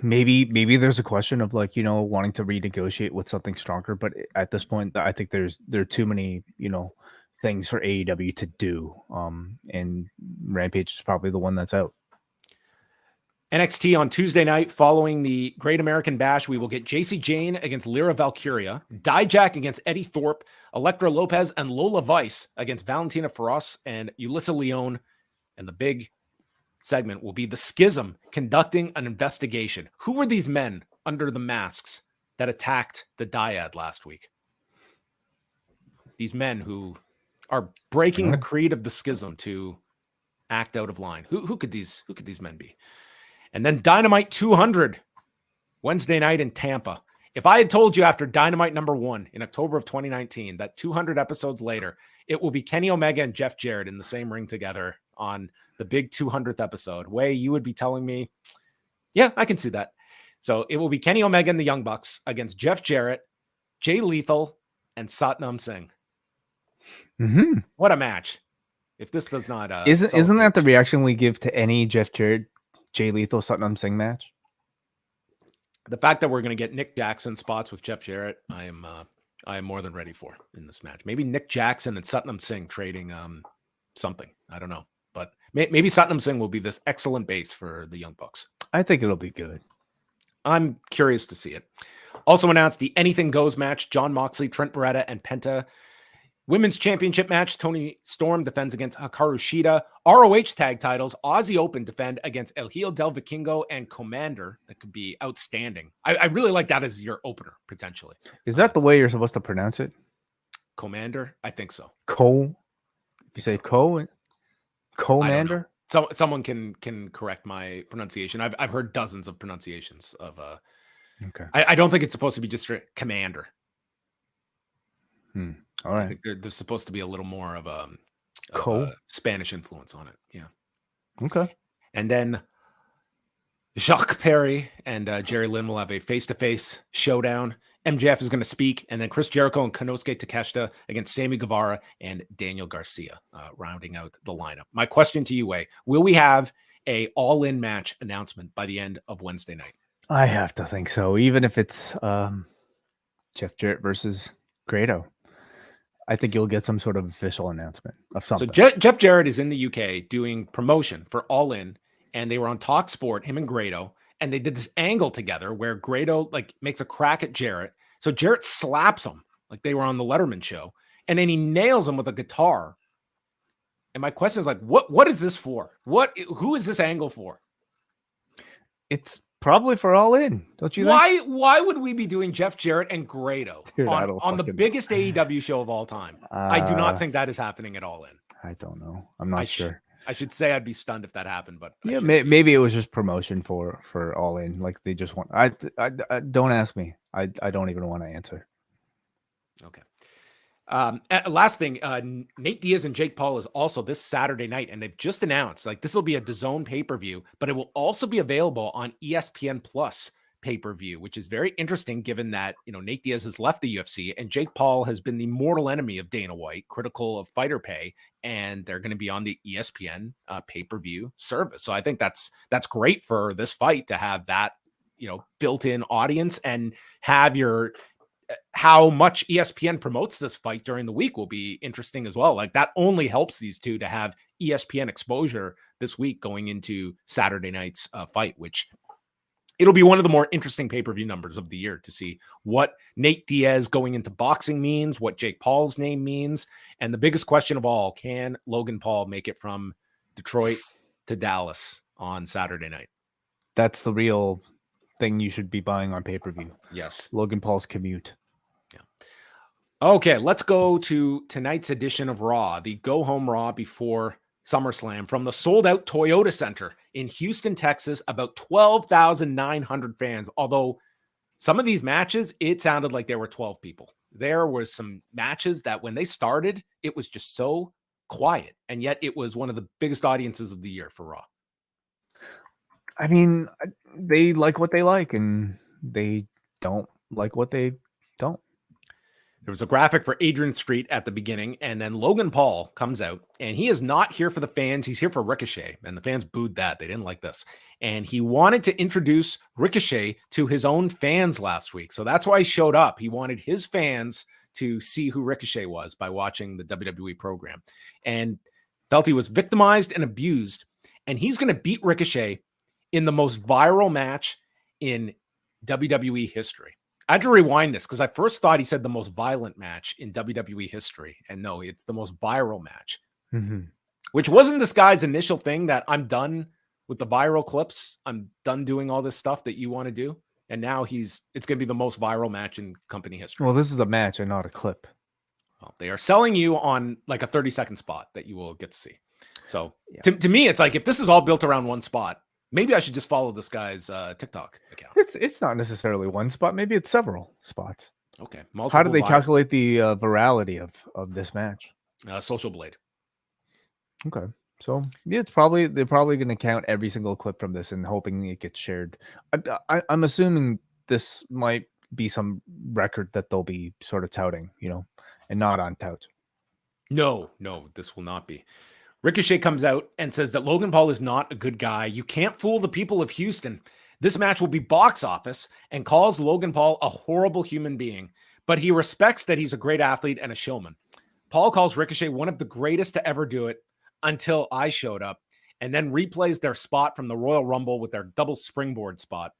[SPEAKER 3] Maybe there's a question of wanting to renegotiate with something stronger, but at this point, I think there are too many things for AEW to do, and Rampage is probably the one that's out.
[SPEAKER 2] NXT on Tuesday night, following the Great American Bash, we will get JC Jane against Lyra Valkyria, Dijak against Eddie Thorpe, Elektra Lopez and Lola Vice against Valentina Feroz and Ulyssa Leone, and the big segment will be the Schism conducting an investigation. Who were these men under the masks that attacked the Dyad last week? These men who are breaking the creed of the Schism to act out of line. Who could these men be? And then Dynamite 200 Wednesday night in Tampa. If I had told you after Dynamite number 1 in October of 2019 that 200 episodes later, it will be Kenny Omega and Jeff Jarrett in the same ring together on the big 200th episode, you would be telling me, yeah, I can see that. So it will be Kenny Omega and the Young Bucks against Jeff Jarrett, Jay Lethal, and Satnam Singh.
[SPEAKER 3] Mm-hmm.
[SPEAKER 2] What a match. If this does not...
[SPEAKER 3] Isn't that the reaction we give to any Jeff Jarrett, Jay Lethal, Satnam Singh match?
[SPEAKER 2] The fact that we're going to get Nick Jackson spots with Jeff Jarrett, I am more than ready for in this match. Maybe Nick Jackson and Satnam Singh trading something. I don't know. But maybe Satnam Singh will be this excellent base for the Young Bucks.
[SPEAKER 3] I think it'll be good.
[SPEAKER 2] I'm curious to see it. Also announced the Anything Goes match, Jon Moxley, Trent Beretta, and Penta. Women's Championship match, Toni Storm defends against Hikaru Shida. ROH tag titles, Aussie Open defend against El Hijo del Vikingo and Commander. That could be outstanding. I really like that as your opener, potentially.
[SPEAKER 3] Is that the way you're supposed to pronounce it?
[SPEAKER 2] Commander? I think so.
[SPEAKER 3] You say Commander?
[SPEAKER 2] So someone can correct my pronunciation. I've heard dozens of pronunciations of
[SPEAKER 3] okay.
[SPEAKER 2] I don't think it's supposed to be just Commander.
[SPEAKER 3] All right.
[SPEAKER 2] I think there's supposed to be a little more of a Spanish influence on it. Yeah.
[SPEAKER 3] Okay.
[SPEAKER 2] And then Jacques Perry and Jerry Lynn will have a face-to-face showdown. MJF is going to speak, and then Chris Jericho and Konosuke Takeshita against Sammy Guevara and Daniel Garcia, rounding out the lineup. My question to you, Wai, will we have a all-in match announcement by the end of Wednesday night?
[SPEAKER 3] I have to think so, even if it's Jeff Jarrett versus Grado. I think you'll get some sort of official announcement of something.
[SPEAKER 2] So Jeff Jarrett is in the UK doing promotion for All In, and they were on Talk Sport, him and Grado, and they did this angle together where Grado like makes a crack at Jarrett. So Jarrett slaps him like they were on the Letterman show, and then he nails him with a guitar. And my question is like, what is this for? Who is this angle for?
[SPEAKER 3] It's probably for All In, don't you think?
[SPEAKER 2] Why would we be doing Jeff Jarrett and Grado on the biggest AEW show of all time? I do not think that is happening at All In.
[SPEAKER 3] I don't know. I'm not sure.
[SPEAKER 2] I should say I'd be stunned if that happened, but
[SPEAKER 3] yeah, maybe it was just promotion for All In. Like they just want. I don't ask me. I don't even want to answer.
[SPEAKER 2] Okay. Last thing, Nate Diaz and Jake Paul is also this Saturday night, and they've just announced like this will be a DAZN pay-per-view, but it will also be available on ESPN Plus pay-per-view, which is very interesting given that, Nate Diaz has left the UFC and Jake Paul has been the mortal enemy of Dana White, critical of fighter pay, and they're going to be on the ESPN pay-per-view service. So I think that's great for this fight to have that, built-in audience, and have how much ESPN promotes this fight during the week will be interesting as well. Like that only helps these two to have ESPN exposure this week going into Saturday night's fight, which it'll be one of the more interesting pay-per-view numbers of the year to see what Nate Diaz going into boxing means, what Jake Paul's name means. And the biggest question of all, can Logan Paul make it from Detroit to Dallas on Saturday night?
[SPEAKER 3] That's the real thing you should be buying on pay-per-view.
[SPEAKER 2] Yes.
[SPEAKER 3] Logan Paul's commute.
[SPEAKER 2] Yeah. Okay, let's go to tonight's edition of Raw, the go-home Raw before SummerSlam from the sold-out Toyota Center in Houston, Texas. About 12,900 fans, although some of these matches, it sounded like there were 12 people. There were some matches that when they started, it was just so quiet, and yet it was one of the biggest audiences of the year for Raw.
[SPEAKER 3] I mean, they like what they like, and they don't like what they don't.
[SPEAKER 2] There was a graphic for Adrian Street at the beginning, and then Logan Paul comes out, and he is not here for the fans. He's here for Ricochet, and the fans booed that. They didn't like this. And he wanted to introduce Ricochet to his own fans last week. So that's why he showed up. He wanted his fans to see who Ricochet was by watching the WWE program, and felt he was victimized and abused, and he's going to beat Ricochet in the most viral match in WWE history. I had to rewind this because I first thought he said the most violent match in WWE history. And no, it's the most viral match, which wasn't this guy's initial thing that I'm done with the viral clips. I'm done doing all this stuff that you want to do. And now it's going to be the most viral match in company history.
[SPEAKER 3] Well, this is a match and not a clip.
[SPEAKER 2] Well, they are selling you on like a 30-second spot that you will get to see. So to me, it's like, if this is all built around one spot, maybe I should just follow this guy's TikTok account.
[SPEAKER 3] It's not necessarily one spot. Maybe it's several spots.
[SPEAKER 2] Okay.
[SPEAKER 3] How do they calculate the virality of this match?
[SPEAKER 2] Social Blade.
[SPEAKER 3] Okay. So yeah, they're probably going to count every single clip from this and hoping it gets shared. I'm assuming this might be some record that they'll be sort of touting, and not on tout.
[SPEAKER 2] No, this will not be. Ricochet comes out and says that Logan Paul is not a good guy. You can't fool the people of Houston. This match will be box office, and calls Logan Paul a horrible human being, but he respects that he's a great athlete and a showman. Paul calls Ricochet one of the greatest to ever do it until I showed up, and then replays their spot from the Royal Rumble with their double springboard spot.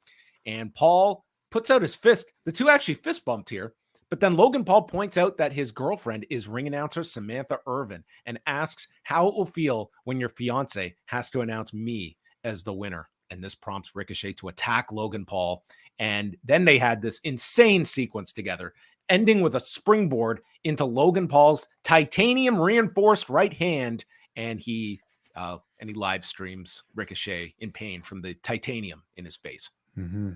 [SPEAKER 2] And Paul puts out his fist. The two actually fist bumped here. But then Logan Paul points out that his girlfriend is ring announcer Samantha Irvin and asks how it will feel when your fiance has to announce me as the winner. And this prompts Ricochet to attack Logan Paul. And then they had this insane sequence together, ending with a springboard into Logan Paul's titanium reinforced right hand. And he live streams Ricochet in pain from the titanium in his face.
[SPEAKER 3] Mm-hmm.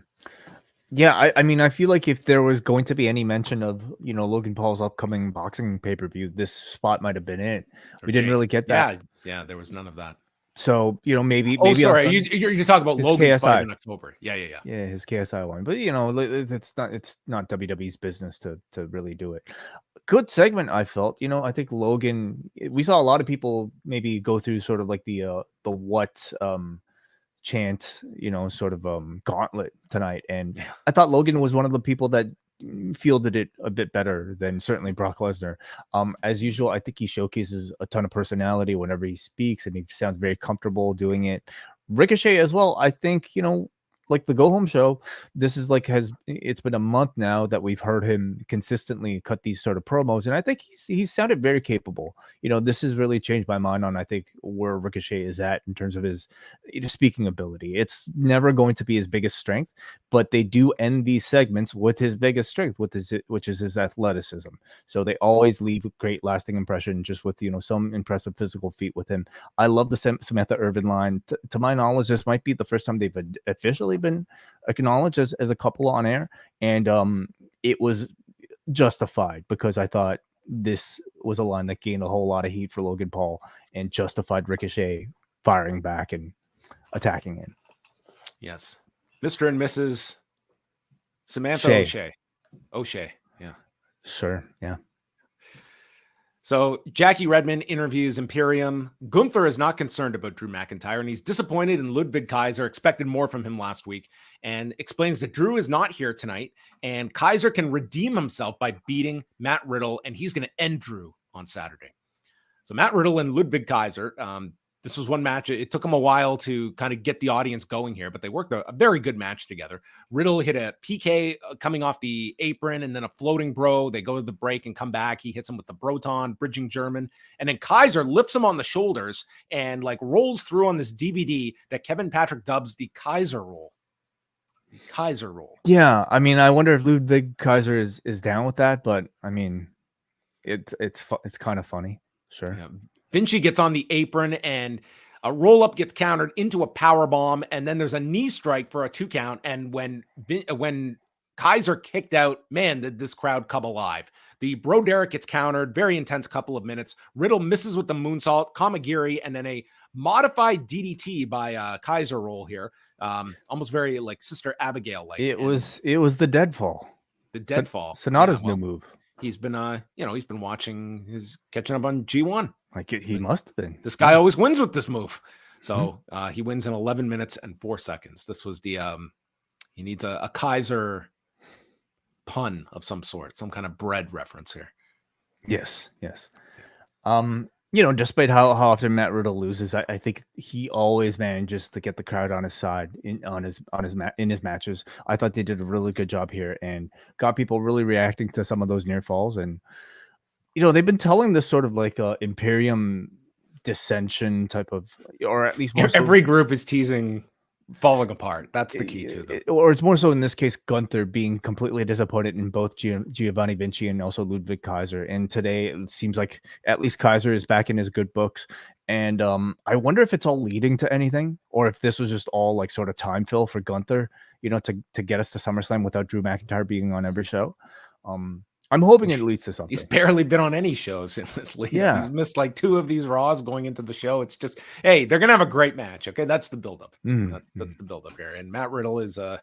[SPEAKER 3] Yeah, I mean, I feel like if there was going to be any mention of, Logan Paul's upcoming boxing pay-per-view, this spot might have been it. We didn't really get that.
[SPEAKER 2] Yeah, there was none of that.
[SPEAKER 3] So, maybe.
[SPEAKER 2] Oh, sorry. You're talking about Logan's
[SPEAKER 3] KSI
[SPEAKER 2] fight in October. Yeah.
[SPEAKER 3] Yeah, his KSI one. But it's not WWE's business to really do it. Good segment, I felt. I think Logan. We saw a lot of people maybe go through sort of like the what chant, sort of gauntlet tonight, and I thought Logan was one of the people that fielded it a bit better than certainly Brock Lesnar. As usual, I think he showcases a ton of personality whenever he speaks, and he sounds very comfortable doing it. Ricochet as well. I think, like the Go Home show, this is like it's been a month now that we've heard him consistently cut these sort of promos, and I think he's sounded very capable. This has really changed my mind on, I think, where Ricochet is at in terms of his speaking ability. It's never going to be his biggest strength, but they do end these segments with his biggest strength, which is his athleticism. So they always leave a great lasting impression just with some impressive physical feat with him. I love the Samantha Irvin line. To my knowledge, this might be the first time they've officially been acknowledged as a couple on air, and it was justified because I thought this was a line that gained a whole lot of heat for Logan Paul and justified Ricochet firing back and attacking him.
[SPEAKER 2] Yes. Mr. and Mrs. Samantha O'Shea. Yeah.
[SPEAKER 3] Sure. Yeah.
[SPEAKER 2] So Jackie Redmond interviews Imperium. Gunther is not concerned about Drew McIntyre, and he's disappointed in Ludwig Kaiser, expected more from him last week, and explains that Drew is not here tonight, and Kaiser can redeem himself by beating Matt Riddle, and he's going to end Drew on Saturday. So Matt Riddle and Ludwig Kaiser, this was one match. It took them a while to kind of get the audience going here, but they worked a very good match together. Riddle hit a PK coming off the apron and then a floating bro. They go to the break and come back. He hits him with the Broton, bridging German. And then Kaiser lifts him on the shoulders and like rolls through on this DVD that Kevin Patrick dubs the Kaiser roll. The Kaiser roll.
[SPEAKER 3] Yeah. I mean, I wonder if Ludwig Kaiser is down with that, but I mean, it's kind of funny. Sure.
[SPEAKER 2] Yeah. Vinci gets on the apron and a roll-up gets countered into a power bomb, and then there's a knee strike for a 2 count. And when Kaiser kicked out, man, did this crowd come alive. The Bro Derek gets countered, very intense couple of minutes. Riddle misses with the moonsault, Kamagiri, and then a modified DDT by Kaiser roll here. Almost very like Sister Abigail-like.
[SPEAKER 3] It was the deadfall.
[SPEAKER 2] The deadfall.
[SPEAKER 3] Sonata's new move.
[SPEAKER 2] He's been he's been watching catching up on G1.
[SPEAKER 3] Like he must have been.
[SPEAKER 2] This guy always wins with this move. So he wins in 11 minutes and 4 seconds. This was the he needs a Kaiser pun of some sort, some kind of bread reference here.
[SPEAKER 3] Yes. Despite how often Matt Riddle loses, I think he always manages to get the crowd on his side in his matches. I thought they did a really good job here and got people really reacting to some of those near falls. And they've been telling this sort of like Imperium dissension type of, or at least
[SPEAKER 2] every group is teasing falling apart. That's the key to them.
[SPEAKER 3] Or it's more so in this case, Gunther being completely disappointed in both Giovanni Vinci and also Ludwig Kaiser. And today it seems like at least Kaiser is back in his good books. And I wonder if it's all leading to anything, or if this was just all like sort of time fill for Gunther, to get us to SummerSlam without Drew McIntyre being on every show. I'm hoping it leads to something.
[SPEAKER 2] He's barely been on any shows in this league.
[SPEAKER 3] Yeah.
[SPEAKER 2] He's missed like 2 of these Raws going into the show. It's just, hey, they're going to have a great match. Okay. That's the buildup. That's the buildup here. And Matt Riddle is, a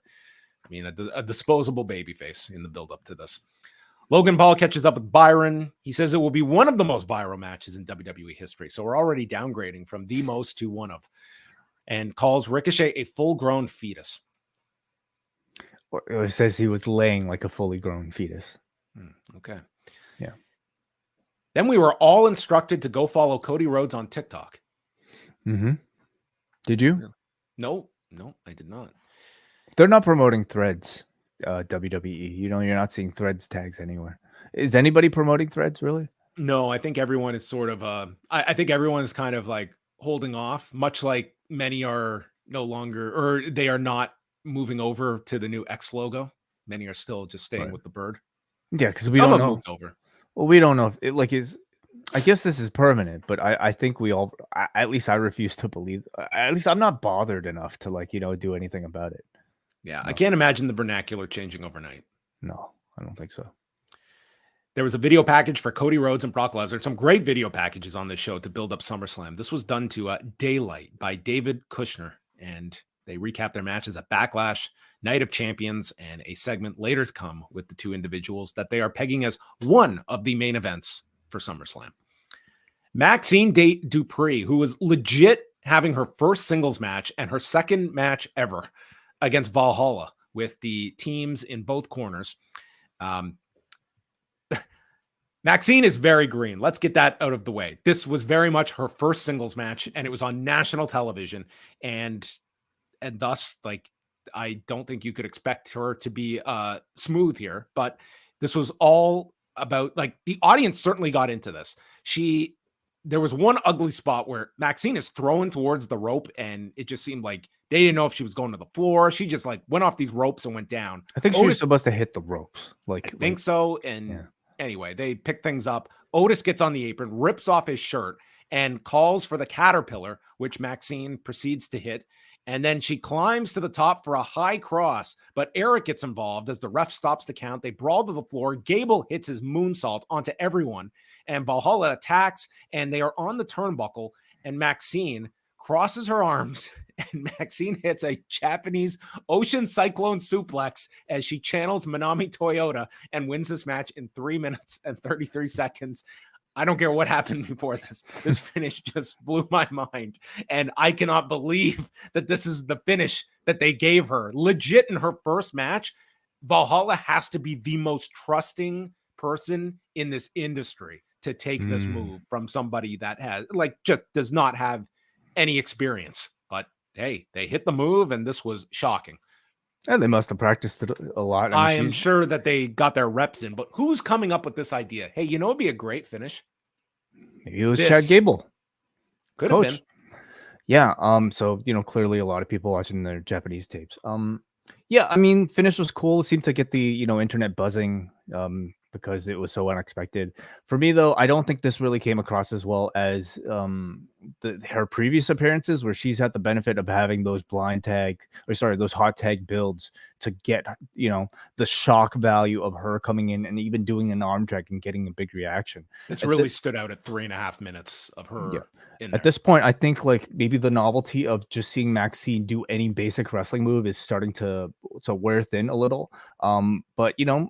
[SPEAKER 2] disposable babyface in the buildup to this. Logan Paul catches up with Byron. He says it will be one of the most viral matches in WWE history. So we're already downgrading from the most to one of, and calls Ricochet a full-grown fetus.
[SPEAKER 3] Or it says he was laying like a fully grown fetus.
[SPEAKER 2] Okay.
[SPEAKER 3] Yeah.
[SPEAKER 2] Then we were all instructed to go follow Cody Rhodes on TikTok.
[SPEAKER 3] Did you?
[SPEAKER 2] No, I did not.
[SPEAKER 3] They're not promoting Threads, WWE. You're not seeing Threads tags anywhere. Is anybody promoting Threads, really?
[SPEAKER 2] No, I think everyone is sort of, I think everyone is kind of like holding off, much like many are no longer, or they are not moving over to the new X logo. Many are still just staying with the bird.
[SPEAKER 3] Yeah, because we don't know.
[SPEAKER 2] Moved over.
[SPEAKER 3] Well, we don't know if it like is. I guess this is permanent, but I think we all. At least I refuse to believe. At least I'm not bothered enough to do anything about it.
[SPEAKER 2] Yeah, no. I can't imagine the vernacular changing overnight.
[SPEAKER 3] No, I don't think so.
[SPEAKER 2] There was a video package for Cody Rhodes and Brock Lesnar. Some great video packages on this show to build up SummerSlam. This was done to Daylight by David Kushner, and they recap their matches at Backlash, Night of Champions, and a segment later to come with the two individuals that they are pegging as one of the main events for SummerSlam. Maxxine Dupri, who was legit having her first singles match and her second match ever against Valhalla with the teams in both corners. Maxxine is very green. Let's get that out of the way. This was very much her first singles match, and it was on national television. And thus, like, I don't think you could expect her to be smooth here. But this was all about, like, the audience certainly got into this. There was one ugly spot where Maxxine is thrown towards the rope, and it just seemed like they didn't know if she was going to the floor. She just, like, went off these ropes and went down.
[SPEAKER 3] I think she was supposed to hit the ropes. I
[SPEAKER 2] think so. And yeah. Anyway, they pick things up. Otis gets on the apron, rips off his shirt, and calls for the caterpillar, which Maxxine proceeds to hit. And then she climbs to the top for a high cross, but Eric gets involved as the ref stops the count. They brawl to the floor. Gable hits his moonsault onto everyone, and Valhalla attacks, and they are on the turnbuckle, and Maxxine crosses her arms, and Maxxine hits a Japanese ocean cyclone suplex as she channels Manami Toyota and wins this match in 3 minutes and 33 seconds. I don't care what happened before this. This finish just blew my mind. And I cannot believe that this is the finish that they gave her. Legit in her first match, Valhalla has to be the most trusting person in this industry to take this move from somebody that has, like, just does not have any experience. But hey, they hit the move, and this was shocking.
[SPEAKER 3] And they must have practiced it a lot.
[SPEAKER 2] I am sure that they got their reps in, but who's coming up with this idea? Hey, you know, it'd be a great finish.
[SPEAKER 3] Maybe it was Chad Gable.
[SPEAKER 2] Could have been.
[SPEAKER 3] Yeah. So, you know, clearly a lot of people watching their Japanese tapes. Yeah, I mean, finish was cool. It seemed to get the, you know, internet buzzing because it was so unexpected. For me, though, I don't think this really came across as well as her previous appearances, where she's had the benefit of having those those hot tag builds to get, you know, the shock value of her coming in and even doing an arm drag and getting a big reaction.
[SPEAKER 2] This really stood out at 3.5 minutes of her.
[SPEAKER 3] Yeah. At this point, I think, like, maybe the novelty of just seeing Maxxine do any basic wrestling move is starting to wear thin a little. But you know,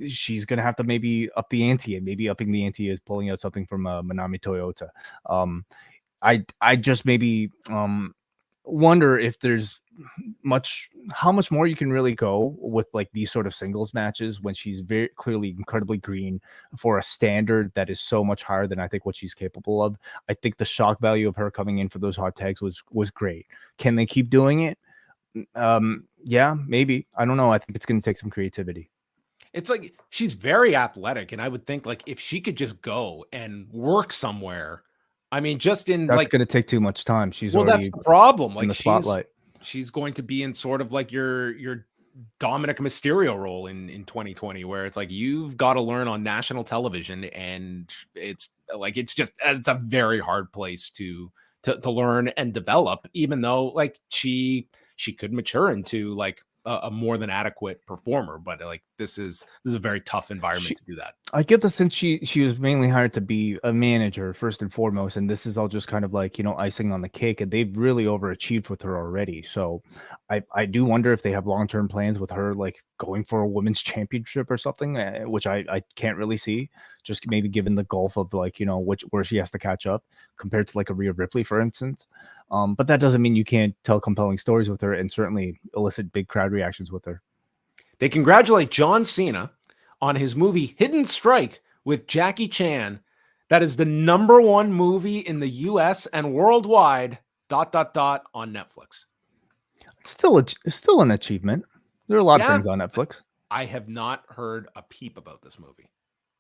[SPEAKER 3] she's gonna have to maybe up the ante, and maybe upping the ante is pulling out something from Manami Toyota. I just maybe wonder if there's how much more you can really go with, like, these sort of singles matches when she's very clearly incredibly green for a standard that is so much higher than I think what she's capable of. I think the shock value of her coming in for those hot tags was great. Can they keep doing it? Yeah, maybe. I don't know. I think it's going to take some creativity.
[SPEAKER 2] It's like, she's very athletic, and I would think, like, if she could just go and work somewhere, I mean, just in,
[SPEAKER 3] that's
[SPEAKER 2] like,
[SPEAKER 3] going to take too much time. She's
[SPEAKER 2] that's the problem. Like,
[SPEAKER 3] in the spotlight.
[SPEAKER 2] She's going to be in sort of like your Dominik Mysterio role in 2020, where it's like, you've got to learn on national television, and it's like, it's a very hard place to learn and develop, even though, like, she could mature into, like, a more than adequate performer, but, like, this is a very tough environment to do that.
[SPEAKER 3] I get the sense she was mainly hired to be a manager first and foremost, and this is all just kind of like, you know, icing on the cake, and they've really overachieved with her already. So I do wonder if they have long-term plans with her, like going for a women's championship or something, which I can't really see, just maybe given the gulf of, like, you know, where she has to catch up compared to, like, a Rhea Ripley, for instance. But that doesn't mean you can't tell compelling stories with her and certainly elicit big crowd reactions with her.
[SPEAKER 2] They congratulate John Cena on his movie Hidden Strike with Jackie Chan. That is the #1 movie in the US and worldwide ... on Netflix.
[SPEAKER 3] It's still an achievement. There are a lot of things on Netflix.
[SPEAKER 2] I have not heard a peep about this movie.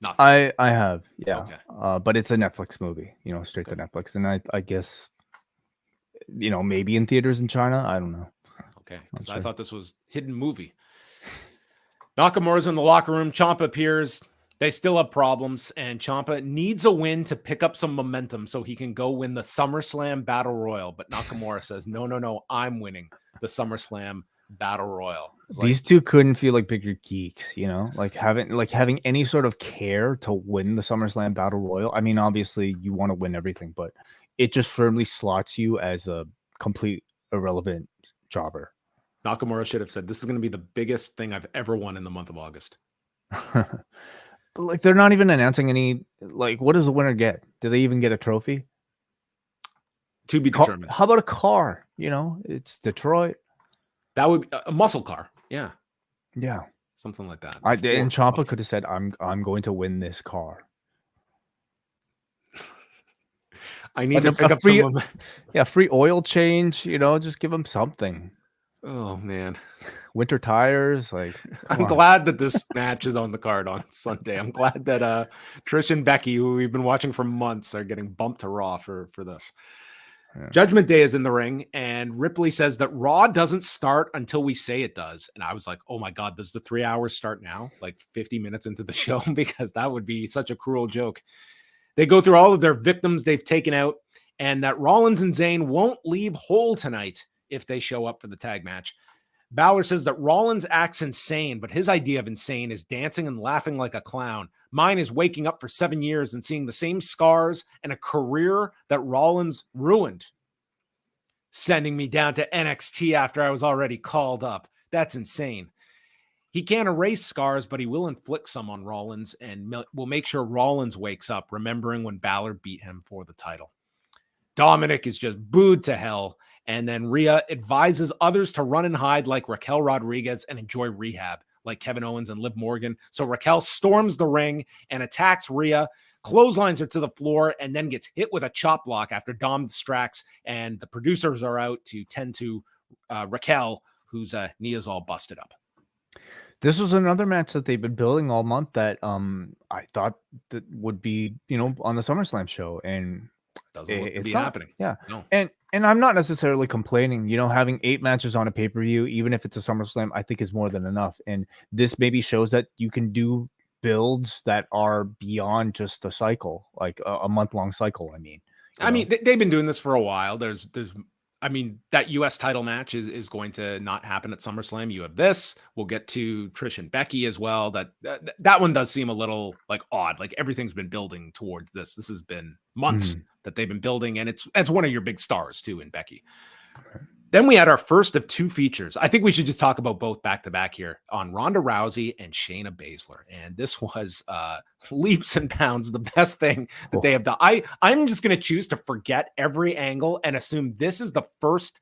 [SPEAKER 3] Nothing. I have, yeah.
[SPEAKER 2] Okay.
[SPEAKER 3] But it's a Netflix movie, you know, straight to Netflix. And I guess, you know, maybe in theaters in China. I don't know.
[SPEAKER 2] Okay, because I thought this was hidden movie. Nakamura's in the locker room. Ciampa appears. They still have problems, and Ciampa needs a win to pick up some momentum so he can go win the SummerSlam Battle Royal. But Nakamura says, no, I'm winning the SummerSlam battle royal.
[SPEAKER 3] These two couldn't feel like bigger geeks, you know, like having any sort of care to win the SummerSlam battle royal. I mean, obviously you want to win everything, but it just firmly slots you as a complete irrelevant jobber.
[SPEAKER 2] Nakamura should have said, "This is going to be the biggest thing I've ever won in the month of August."
[SPEAKER 3] But like, they're not even announcing any. Like, what does the winner get? Do they even get a trophy?
[SPEAKER 2] To be determined.
[SPEAKER 3] How about a car? You know, it's Detroit.
[SPEAKER 2] That would be a muscle car. Yeah. Something like that.
[SPEAKER 3] And Ciampa could have said, I'm going to win this car.
[SPEAKER 2] I need to pick up some.
[SPEAKER 3] Free oil change, you know, just give them something.
[SPEAKER 2] Oh man.
[SPEAKER 3] Winter tires, like
[SPEAKER 2] I'm glad that this match is on the card on Sunday. I'm glad that Trish and Becky, who we've been watching for months, are getting bumped to Raw for this. Yeah. Judgment Day is in the ring, and Ripley says that Raw doesn't start until we say it does. And I was like, oh my God, does the 3 hours start now? Like 50 minutes into the show? Because that would be such a cruel joke. They go through all of their victims they've taken out, and that Rollins and Zayn won't leave whole tonight if they show up for the tag match. Balor says that Rollins acts insane, but his idea of insane is dancing and laughing like a clown. Mine is waking up for 7 years and seeing the same scars and a career that Rollins ruined. Sending me down to NXT after I was already called up. That's insane. He can't erase scars, but he will inflict some on Rollins and will make sure Rollins wakes up, remembering when Balor beat him for the title. Dominik is just booed to hell. And then Rhea advises others to run and hide like Raquel Rodriguez and enjoy rehab like Kevin Owens and Liv Morgan. So Raquel storms the ring and attacks Rhea, clotheslines her to the floor, and then gets hit with a chop block after Dom distracts. And the producers are out to tend to Raquel, whose knee is all busted up.
[SPEAKER 3] This was another match that they've been building all month that I thought that would be, you know, on the SummerSlam show, and
[SPEAKER 2] doesn't look to be happening.
[SPEAKER 3] Yeah. No. And I'm not necessarily complaining, you know, having 8 matches on a pay-per-view, even if it's a SummerSlam, I think is more than enough. And this maybe shows that you can do builds that are beyond just a cycle, like a month-long cycle. I mean,
[SPEAKER 2] they've been doing this for a while. That US title match is going to not happen at SummerSlam. You have this. We'll get to Trish and Becky as well. That one does seem a little like odd. Like everything's been building towards this. This has been months that they've been building, and it's one of your big stars too in Becky. Then we had our first of 2 features. I think we should just talk about both back to back here on Ronda Rousey and Shayna Baszler. And this was leaps and bounds the best thing that they have done. I'm just going to choose to forget every angle and assume this is the first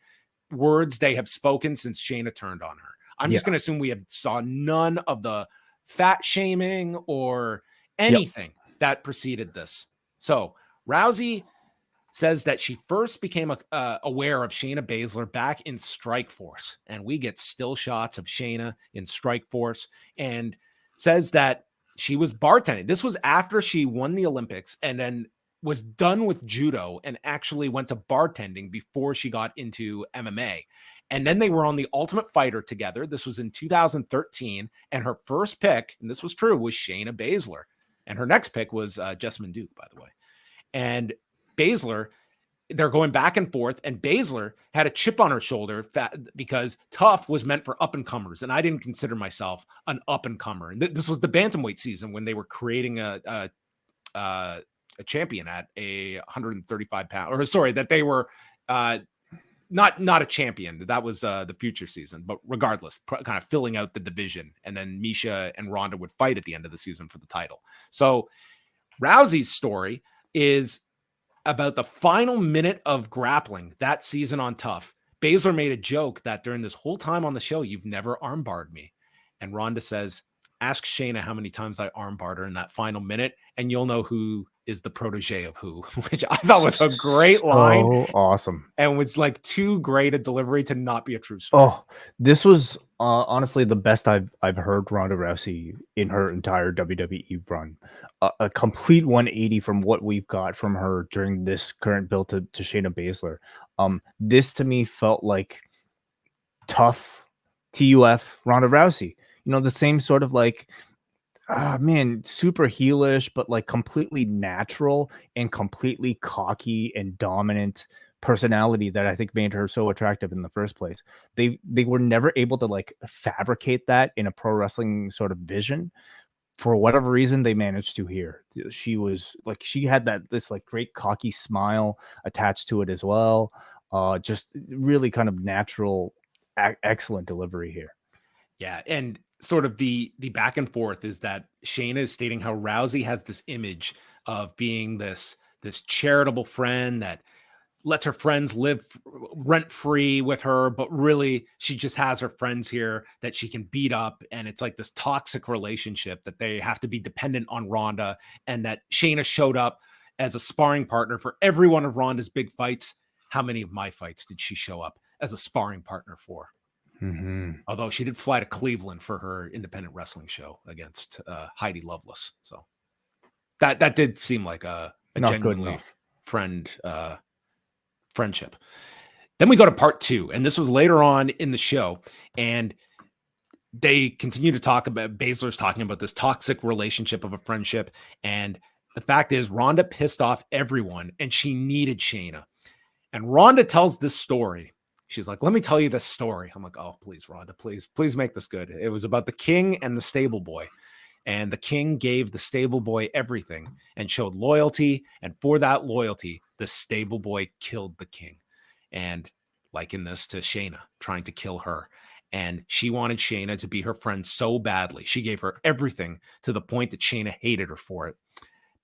[SPEAKER 2] words they have spoken since Shayna turned on her. I'm just going to assume we have saw none of the fat shaming or anything that preceded this. So Rousey says that she first became aware of Shayna Baszler back in Strikeforce, and we get still shots of Shayna in Strikeforce, and says that she was bartending. This was after she won the Olympics and then was done with judo and actually went to bartending before she got into MMA. And then they were on The Ultimate Fighter together. This was in 2013, and her first pick, and this was true, was Shayna Baszler. And her next pick was Jessamine Duke, by the way. And Baszler, they're going back and forth, and Baszler had a chip on her shoulder because tough was meant for up-and-comers, and I didn't consider myself an up-and-comer. And this was the bantamweight season when they were creating a champion at a 135 pound, or sorry, that they were not a champion. That was the future season, but regardless, kind of filling out the division, and then Misha and Ronda would fight at the end of the season for the title. So Rousey's story is about the final minute of grappling that season on Tough. Baszler made a joke that during this whole time on the show, you've never armbarred me. And Ronda says, ask Shayna how many times I armbarred her in that final minute, and you'll know who is the protege of who, which I thought was a great line.
[SPEAKER 3] Awesome.
[SPEAKER 2] And was like too great a delivery to not be a true story.
[SPEAKER 3] Oh, this was honestly the best I've heard Ronda Rousey in her entire WWE run. A complete 180 from what we've got from her during this current build to Shayna Baszler. This to me felt like Tough, TUF, Ronda Rousey. You know, the same sort of like, super heelish, but like completely natural and completely cocky and dominant personality that I think made her so attractive in the first place. They were never able to like fabricate that in a pro wrestling sort of vision. For whatever reason, they managed to here. She was like, she had this like great cocky smile attached to it as well. Just really kind of natural, excellent delivery here.
[SPEAKER 2] Yeah, and sort of the back and forth is that Shayna is stating how Rousey has this image of being this charitable friend that lets her friends live rent free with her, but really she just has her friends here that she can beat up. And it's like this toxic relationship that they have to be dependent on Ronda, and that Shayna showed up as a sparring partner for every one of Ronda's big fights. How many of my fights did she show up as a sparring partner for? Although she did fly to Cleveland for her independent wrestling show against Heidi Lovelace. So that did seem like a genuinely friendship. Then we go to part 2, and this was later on in the show, and they continue to talk about, Baszler's talking about this toxic relationship of a friendship, and the fact is Ronda pissed off everyone, and she needed Shayna. And Ronda tells this story. She's like, let me tell you this story. I'm like, oh, please, Ronda, please make this good. It was about the king and the stable boy. And the king gave the stable boy everything and showed loyalty. And for that loyalty, the stable boy killed the king. And liken this to Shayna trying to kill her. And she wanted Shayna to be her friend so badly. She gave her everything to the point that Shayna hated her for it.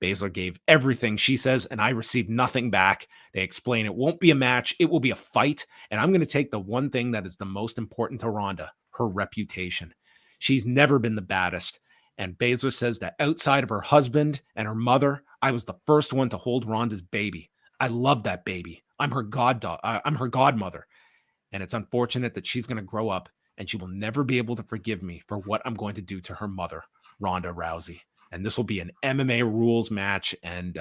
[SPEAKER 2] Baszler gave everything, she says, and I received nothing back. They explain it won't be a match. It will be a fight. And I'm going to take the one thing that is the most important to Ronda, her reputation. She's never been the baddest. And Baszler says that outside of her husband and her mother, I was the first one to hold Ronda's baby. I love that baby. I'm her godmother. And it's unfortunate that she's going to grow up and she will never be able to forgive me for what I'm going to do to her mother, Ronda Rousey. And this will be an MMA rules match. And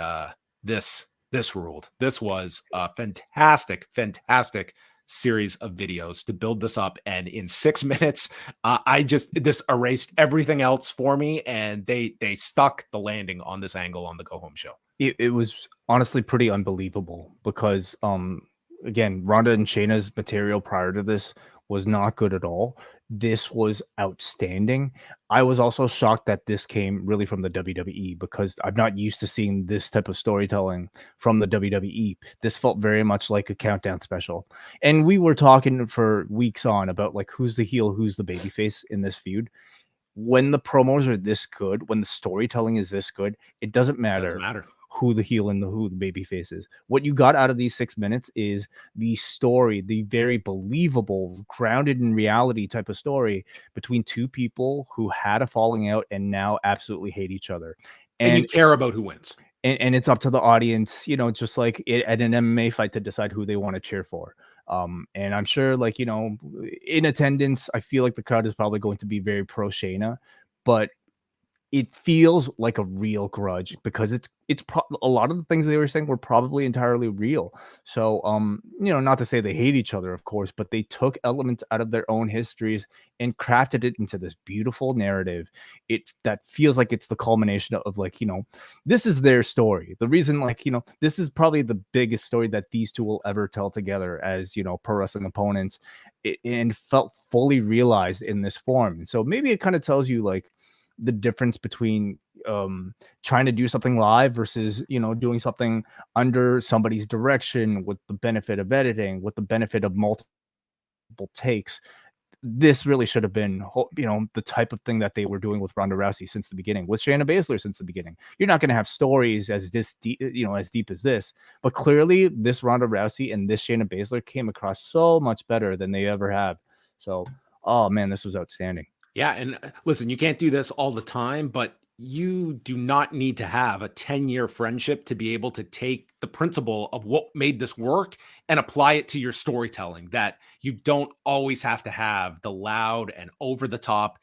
[SPEAKER 2] this ruled. This was a fantastic series of videos to build this up. And in 6 minutes, this erased everything else for me. And they stuck the landing on this angle on the Go Home show.
[SPEAKER 3] It was honestly pretty unbelievable because, again, Ronda and Shayna's material prior to this was not good at all. This was outstanding. I was also shocked that this came really from the WWE because I'm not used to seeing this type of storytelling from the WWE. This felt very much like a countdown special. And we were talking for weeks on about like who's the heel, who's the babyface in this feud. When the promos are this good, when the storytelling is this good, it doesn't matter who the heel and who the baby face is. What you got out of these 6 minutes is the story, the very believable, grounded in reality type of story between two people who had a falling out and now absolutely hate each other.
[SPEAKER 2] And you care about who wins.
[SPEAKER 3] And it's up to the audience, just like at an MMA fight to decide who they want to cheer for. And I'm sure, like, in attendance, I feel like the crowd is probably going to be very pro Shayna, but it feels like a real grudge because it's a lot of the things they were saying were probably entirely real. So, not to say they hate each other, of course, but they took elements out of their own histories and crafted it into this beautiful narrative. That feels like it's the culmination of like, this is their story. The reason, like, this is probably the biggest story that these two will ever tell together as, pro wrestling opponents, and felt fully realized in this form. And so maybe it kind of tells you like the difference between trying to do something live versus, doing something under somebody's direction with the benefit of editing, with the benefit of multiple takes. This really should have been, the type of thing that they were doing with Ronda Rousey since the beginning, with Shayna Baszler since the beginning. You're not going to have stories as this deep, as deep as this, but clearly this Ronda Rousey and this Shayna Baszler came across so much better than they ever have. So, oh man, this was outstanding.
[SPEAKER 2] Yeah, and listen, you can't do this all the time, but you do not need to have a 10-year friendship to be able to take the principle of what made this work and apply it to your storytelling, that you don't always have to have the loud and over-the-top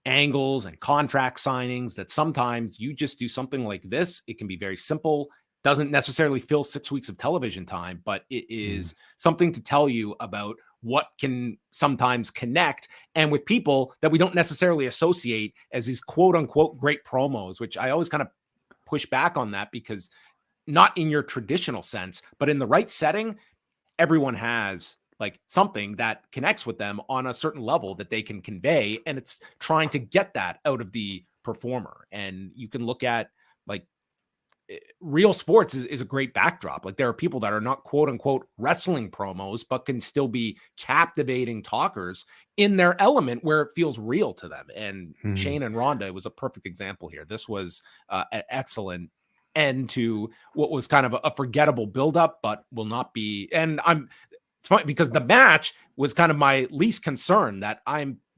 [SPEAKER 2] angles and contract signings, that sometimes you just do something like this. It can be very simple, doesn't necessarily fill 6 weeks of television time, but it is something to tell you about what can sometimes connect, and with people that we don't necessarily associate as these quote unquote great promos, which I always kind of push back on that, because not in your traditional sense, but in the right setting, everyone has like something that connects with them on a certain level that they can convey. And it's trying to get that out of the performer. And you can look at like real sports is a great backdrop. Like there are people that are not quote unquote wrestling promos, but can still be captivating talkers in their element where it feels real to them. And Shane and Ronda was a perfect example here. This was an excellent end to what was kind of a forgettable buildup, but will not be. And it's funny because the match was kind of my least concern that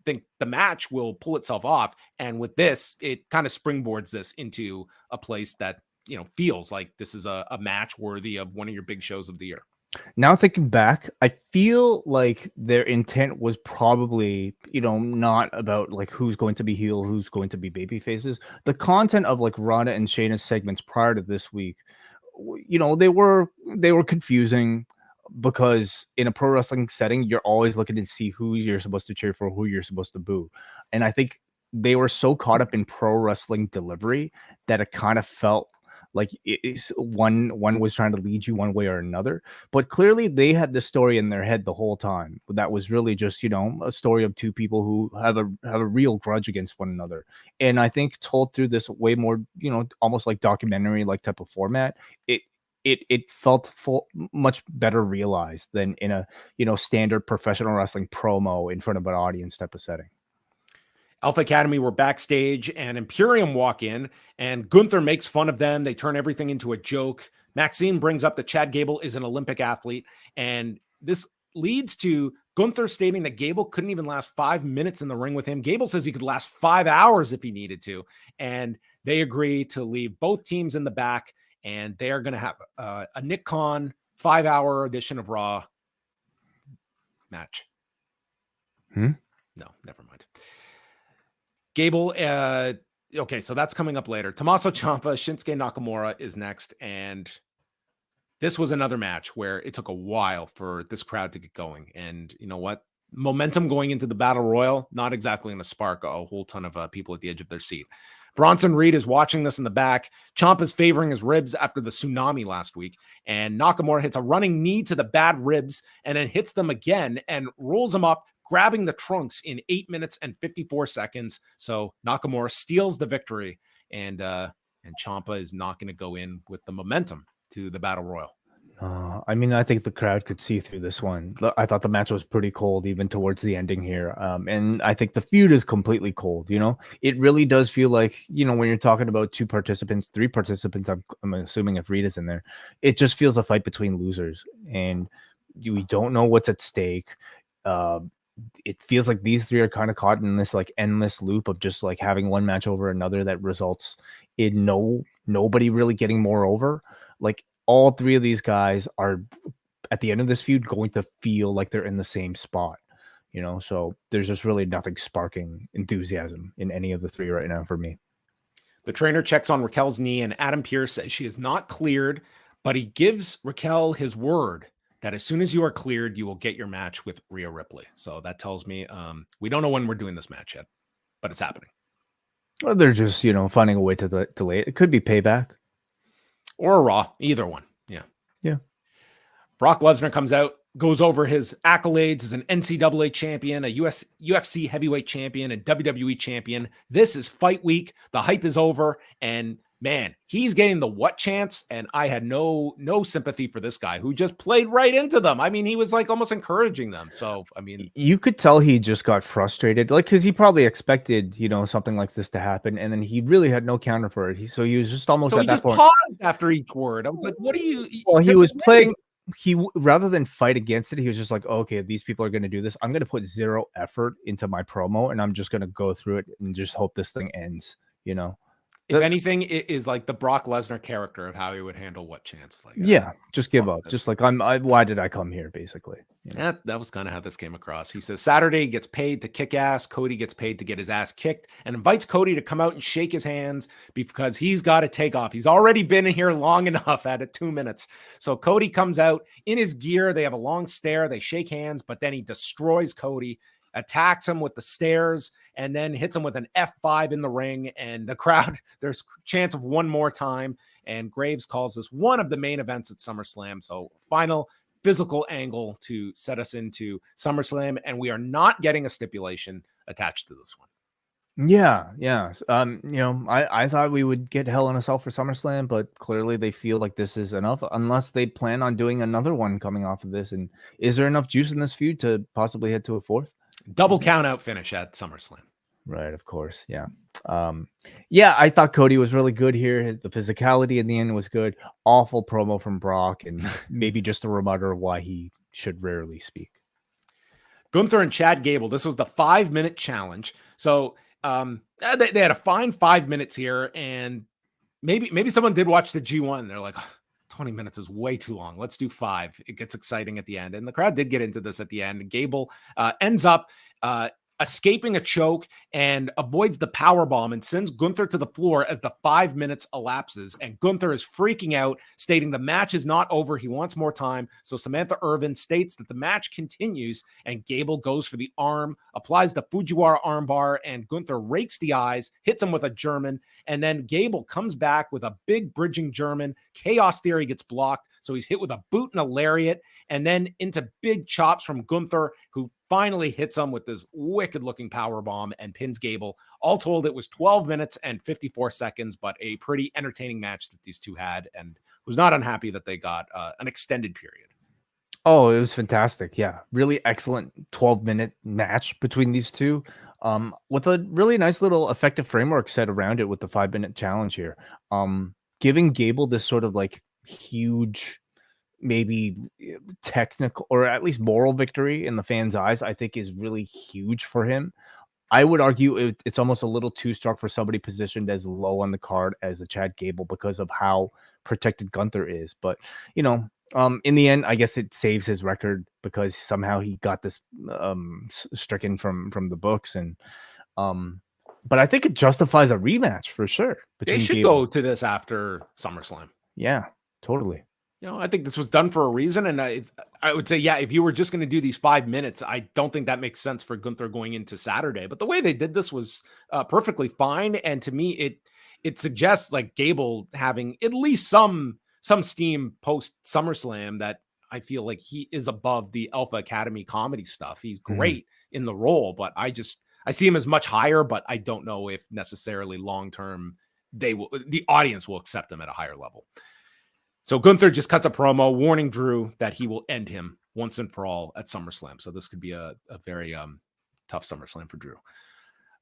[SPEAKER 2] think the match will pull itself off. And with this, it kind of springboards this into a place that, you know, feels like this is a match worthy of one of your big shows of the year.
[SPEAKER 3] Now thinking back, I feel like their intent was probably, you know, not about like who's going to be heel, who's going to be baby faces. The content of like Ronda and Shayna's segments prior to this week, you know, they were confusing because in a pro wrestling setting, you're always looking to see who you're supposed to cheer for, who you're supposed to boo. And I think they were so caught up in pro wrestling delivery that it kind of felt like one was trying to lead you one way or another, but clearly they had the story in their head the whole time. That was really just, you know, a story of two people who have a real grudge against one another. And I think told through this way more, you know, almost like documentary like type of format, it felt much better realized than in a, you know, standard professional wrestling promo in front of an audience type of setting.
[SPEAKER 2] Alpha Academy were backstage and Imperium walk in and Gunther makes fun of them. They turn everything into a joke. Maxxine brings up that Chad Gable is an Olympic athlete. And this leads to Gunther stating that Gable couldn't even last 5 minutes in the ring with him. Gable says he could last 5 hours if he needed to. And they agree to leave both teams in the back. And they are going to have a Nick Khan 5-hour edition of Raw match. No, never mind. Gable, okay, so that's coming up later. Tommaso Ciampa, Shinsuke Nakamura is next, and this was another match where it took a while for this crowd to get going. And you know what? Momentum going into the Battle Royal, not exactly going to spark a whole ton of people at the edge of their seat. Bronson Reed is watching this in the back. Ciampa's favoring his ribs after the tsunami last week. And Nakamura hits a running knee to the bad ribs and then hits them again and rolls them up, grabbing the trunks in 8 minutes and 54 seconds. So Nakamura steals the victory. And Ciampa is not going to go in with the momentum to the Battle Royal.
[SPEAKER 3] I mean, I think the crowd could see through this one. I thought the match was pretty cold, even towards the ending here. And I think the feud is completely cold. You know, it really does feel like, you know, when you're talking about 2 participants, 3 participants, I'm assuming if Rita's in there, it just feels a fight between losers. And we don't know what's at stake. It feels like these 3 are kind of caught in this like endless loop of just like having one match over another that results in nobody really getting more over. Like, all 3 of these guys are at the end of this feud going to feel like they're in the same spot, you know? So there's just really nothing sparking enthusiasm in any of the 3 right now for me.
[SPEAKER 2] The trainer checks on Raquel's knee and Adam Pearce says she is not cleared, but he gives Raquel his word that as soon as you are cleared, you will get your match with Rhea Ripley. So that tells me we don't know when we're doing this match yet, but it's happening.
[SPEAKER 3] Well, they're just, you know, finding a way to delay it. It could be Payback.
[SPEAKER 2] Or a Raw, either one. Yeah. Brock Lesnar comes out, goes over his accolades as an NCAA champion, a UFC heavyweight champion, and WWE champion. This is fight week. The hype is over. And man, he's getting the what chance. And I had no sympathy for this guy who just played right into them. I mean, he was like almost encouraging them. So, I mean,
[SPEAKER 3] you could tell he just got frustrated, like, because he probably expected, you know, something like this to happen. And then he really had no counter for it. So he was just almost at that point.
[SPEAKER 2] Paused after each word. I was like, what are you?
[SPEAKER 3] Well, he was playing. Rather than fight against it, he was just like, okay, these people are going to do this. I'm going to put 0 effort into my promo and I'm just going to go through it and just hope this thing ends, you know?
[SPEAKER 2] If anything, it is like the Brock Lesnar character of how he would handle what chance. Like,
[SPEAKER 3] yeah, just give up. Just like, why did I come here, basically?
[SPEAKER 2] You know? That was kind of how this came across. He says Saturday he gets paid to kick ass. Cody gets paid to get his ass kicked and invites Cody to come out and shake his hands because he's got to take off. He's already been in here long enough at 2 minutes. So Cody comes out in his gear. They have a long stare. They shake hands, but then he destroys Cody, attacks him with the stairs, and then hits him with an F5 in the ring. And the crowd, there's chance of one more time. And Graves calls this one of the main events at SummerSlam. So final physical angle to set us into SummerSlam, and we are not getting a stipulation attached to this one.
[SPEAKER 3] Yeah. I thought we would get Hell in a Cell for SummerSlam, but clearly they feel like this is enough, unless they plan on doing another one coming off of this. And is there enough juice in this feud to possibly head to a fourth?
[SPEAKER 2] Double count out finish at SummerSlam.
[SPEAKER 3] Right, of course. Yeah. I thought Cody was really good here. The physicality in the end was good. Awful promo from Brock, and maybe just a reminder of why he should rarely speak.
[SPEAKER 2] Gunther and Chad Gable. This was the 5-minute challenge. So they had a fine 5 minutes here, and maybe someone did watch the G1. They're like, 20 minutes is way too long. Let's do 5. It gets exciting at the end. And the crowd did get into this at the end. Gable ends up escaping a choke and avoids the power bomb and sends Gunther to the floor as the 5 minutes elapses. And Gunther is freaking out, stating the match is not over. He wants more time. So Samantha Irvin states that the match continues, and Gable goes for the arm, applies the Fujiwara armbar, and Gunther rakes the eyes, hits him with a German. And then Gable comes back with a big bridging German. Chaos Theory gets blocked. So he's hit with a boot and a lariat, and then into big chops from Gunther, who finally hits him with this wicked looking power bomb and pins Gable. All told, it was 12 minutes and 54 seconds, but a pretty entertaining match that these two had, and was not unhappy that they got an extended period.
[SPEAKER 3] Oh, it was fantastic. Yeah. Really excellent 12-minute match between these two. With a really nice little effective framework set around it with the 5-minute challenge here. Giving Gable this sort of like huge, maybe technical or at least moral victory in the fans' eyes, I think is really huge for him. I would argue it's almost a little too strong for somebody positioned as low on the card as a Chad Gable because of how protected Gunther is. But, in the end, I guess it saves his record because somehow he got this stricken from the books. And but I think it justifies a rematch for sure.
[SPEAKER 2] They should go to this after SummerSlam.
[SPEAKER 3] Yeah, totally.
[SPEAKER 2] I think this was done for a reason. And I would say, if you were just going to do these 5 minutes, I don't think that makes sense for Gunther going into Saturday. But the way they did this was perfectly fine. And to me, it suggests like Gable having at least some steam post SummerSlam, that I feel like he is above the Alpha Academy comedy stuff. He's great in the role, but I see him as much higher, but I don't know if necessarily long-term the audience will accept him at a higher level. So Gunther just cuts a promo warning Drew that he will end him once and for all at SummerSlam. So this could be a very tough SummerSlam for Drew.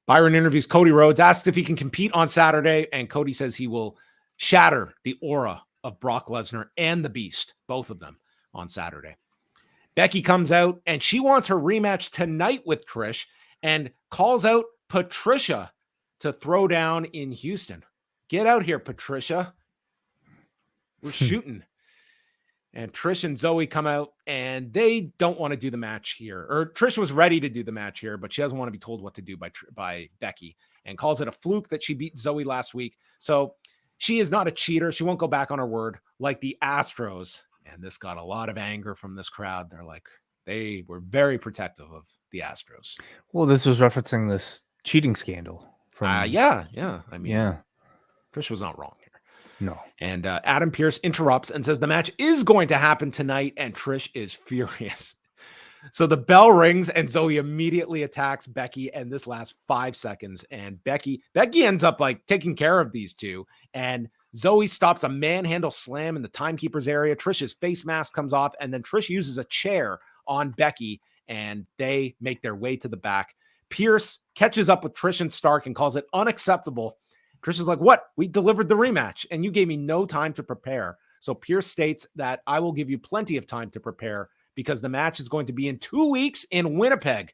[SPEAKER 2] Byron interviews Cody Rhodes, asks if he can compete on Saturday, and Cody says he will shatter the aura of Brock Lesnar and the Beast, both of them, on Saturday. Becky comes out, and she wants her rematch tonight with Trish and calls out Patricia to throw down in Houston. Get out here, Patricia. We're shooting. And Trish and Zoe come out, and they don't want to do the match here. Or Trish was ready to do the match here, but she doesn't want to be told what to do by Becky, and calls it a fluke that she beat Zoe last week. So she is not a cheater. She won't go back on her word like the Astros. And this got a lot of anger from this crowd. They're like, they were very protective of the Astros.
[SPEAKER 3] Well, this was referencing this cheating scandal.
[SPEAKER 2] Yeah. I mean, Trish was not wrong here.
[SPEAKER 3] No.
[SPEAKER 2] And Adam Pearce interrupts and says the match is going to happen tonight, and Trish is furious. So the bell rings, and Zoe immediately attacks Becky, and this lasts 5 seconds. And Becky ends up like taking care of these two, and Zoe stops a manhandle slam in the timekeeper's area. Trish's face mask comes off, and then Trish uses a chair on Becky, and they make their way to the back. Pearce catches up with Trish and Stark and calls it unacceptable. Trish is like, what? We delivered the rematch, and you gave me no time to prepare. So Pearce states that I will give you plenty of time to prepare because the match is going to be in 2 weeks in Winnipeg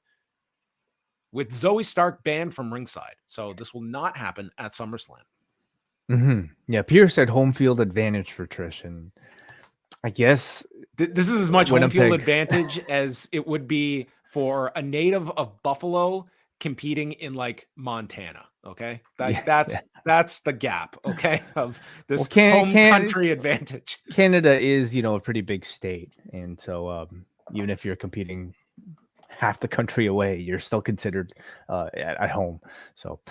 [SPEAKER 2] with Zoe Stark banned from ringside. So this will not happen at SummerSlam.
[SPEAKER 3] Yeah, Pearce had home field advantage for Trish, and I guess
[SPEAKER 2] this is as much Winnipeg home field advantage as it would be for a native of Buffalo competing in like Montana. Okay, that's the gap. Okay, of this home country advantage.
[SPEAKER 3] Canada is a pretty big state, and so even if you're competing half the country away, you're still considered at home. So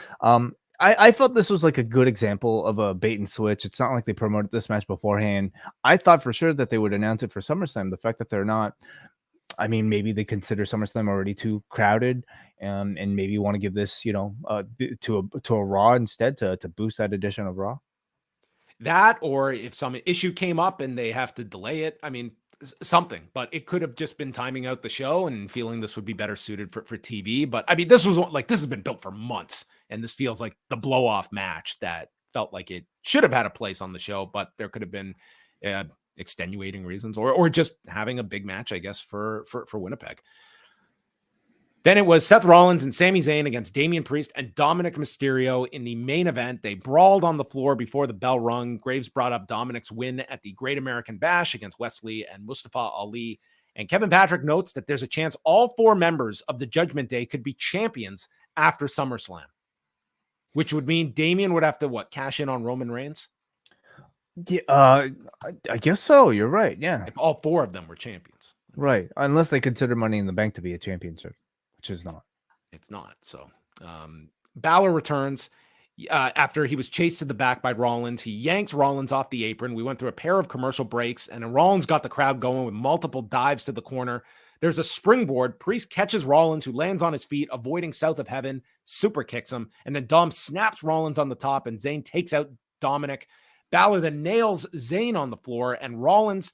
[SPEAKER 3] I felt this was like a good example of a bait and switch. It's not like they promoted this match beforehand. I thought for sure that they would announce it for SummerSlam. The fact that they're not, I mean, maybe they consider SummerSlam already too crowded, and maybe want to give this, to a Raw instead to boost that edition of Raw.
[SPEAKER 2] That, or if some issue came up and they have to delay it, I mean, something. But it could have just been timing out the show and feeling this would be better suited for TV. But I mean, this has been built for months, and this feels like the blow off match that felt like it should have had a place on the show, but there could have been extenuating reasons, or just having a big match, I guess, for Winnipeg. Then it was Seth Rollins and Sami Zayn against Damian Priest and Dominik Mysterio in the main event. They brawled on the floor before the bell rung. Graves brought up Dominik's win at the Great American Bash against Wesley and Mustafa Ali. And Kevin Patrick notes that there's a chance all 4 members of the Judgment Day could be champions after SummerSlam, which would mean Damian would have to, cash in on Roman Reigns?
[SPEAKER 3] Yeah, I guess so. You're right. Yeah.
[SPEAKER 2] If all 4 of them were champions.
[SPEAKER 3] Right. Unless they consider Money in the Bank to be a championship. Which is not.
[SPEAKER 2] It's not. So Balor returns after he was chased to the back by Rollins. He yanks Rollins off the apron. We went through a pair of commercial breaks, and Rollins got the crowd going with multiple dives to the corner. There's a springboard. Priest catches Rollins, who lands on his feet, avoiding South of Heaven, super kicks him, and then Dom snaps Rollins on the top, and Zayn takes out Dominik. Balor then nails Zayn on the floor, and Rollins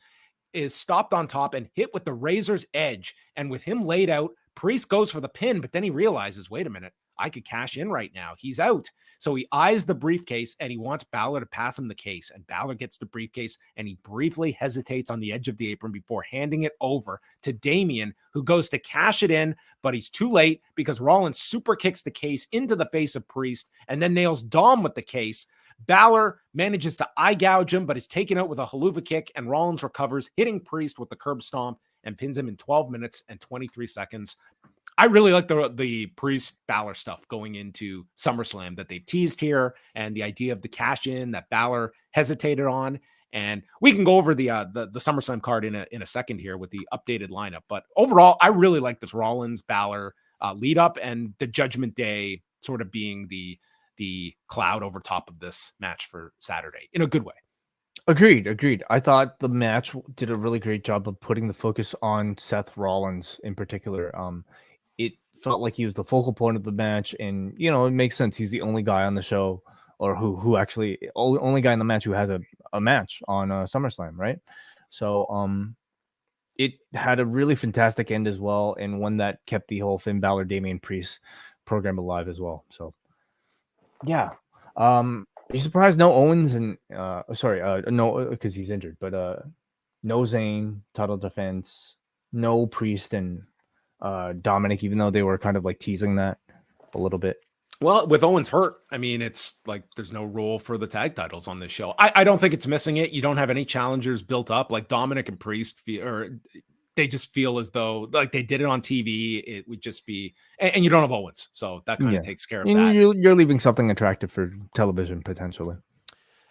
[SPEAKER 2] is stopped on top and hit with the razor's edge. And with him laid out, Priest goes for the pin, but then he realizes, wait a minute, I could cash in right now. He's out. So he eyes the briefcase and he wants Balor to pass him the case. And Balor gets the briefcase and he briefly hesitates on the edge of the apron before handing it over to Damian, who goes to cash it in, but he's too late because Rollins super kicks the case into the face of Priest and then nails Dom with the case. Balor manages to eye gouge him, but is taken out with a haluva kick, and Rollins recovers, hitting Priest with the curb stomp and pins him in 12 minutes and 23 seconds. I really like the Priest Balor stuff going into SummerSlam that they've teased here, and the idea of the cash in that Balor hesitated on. And we can go over the SummerSlam card in a second here with the updated lineup. But overall, I really like this Rollins Balor lead up, and the Judgment Day sort of being the cloud over top of this match for Saturday in a good way.
[SPEAKER 3] Agreed. I thought the match did a really great job of putting the focus on Seth Rollins in particular. It felt like he was the focal point of the match, and it makes sense. He's the only guy on the show, or who actually only guy in the match who has a match on SummerSlam, right? So it had a really fantastic end as well, and one that kept the whole Finn Balor Damian Priest program alive as well. So yeah. Are you surprised no Owens and no, because he's injured, but no Zayn title defense, no Priest and Dominik, even though they were kind of like teasing that a little bit.
[SPEAKER 2] Well, with Owens hurt, I mean, it's like there's no role for the tag titles on this show. I don't think it's missing it. You don't have any challengers built up like Dominik and Priest they just feel as though like they did it on TV. It would just be, and you don't have Owens. So that kind of takes care of that.
[SPEAKER 3] You're leaving something attractive for television potentially.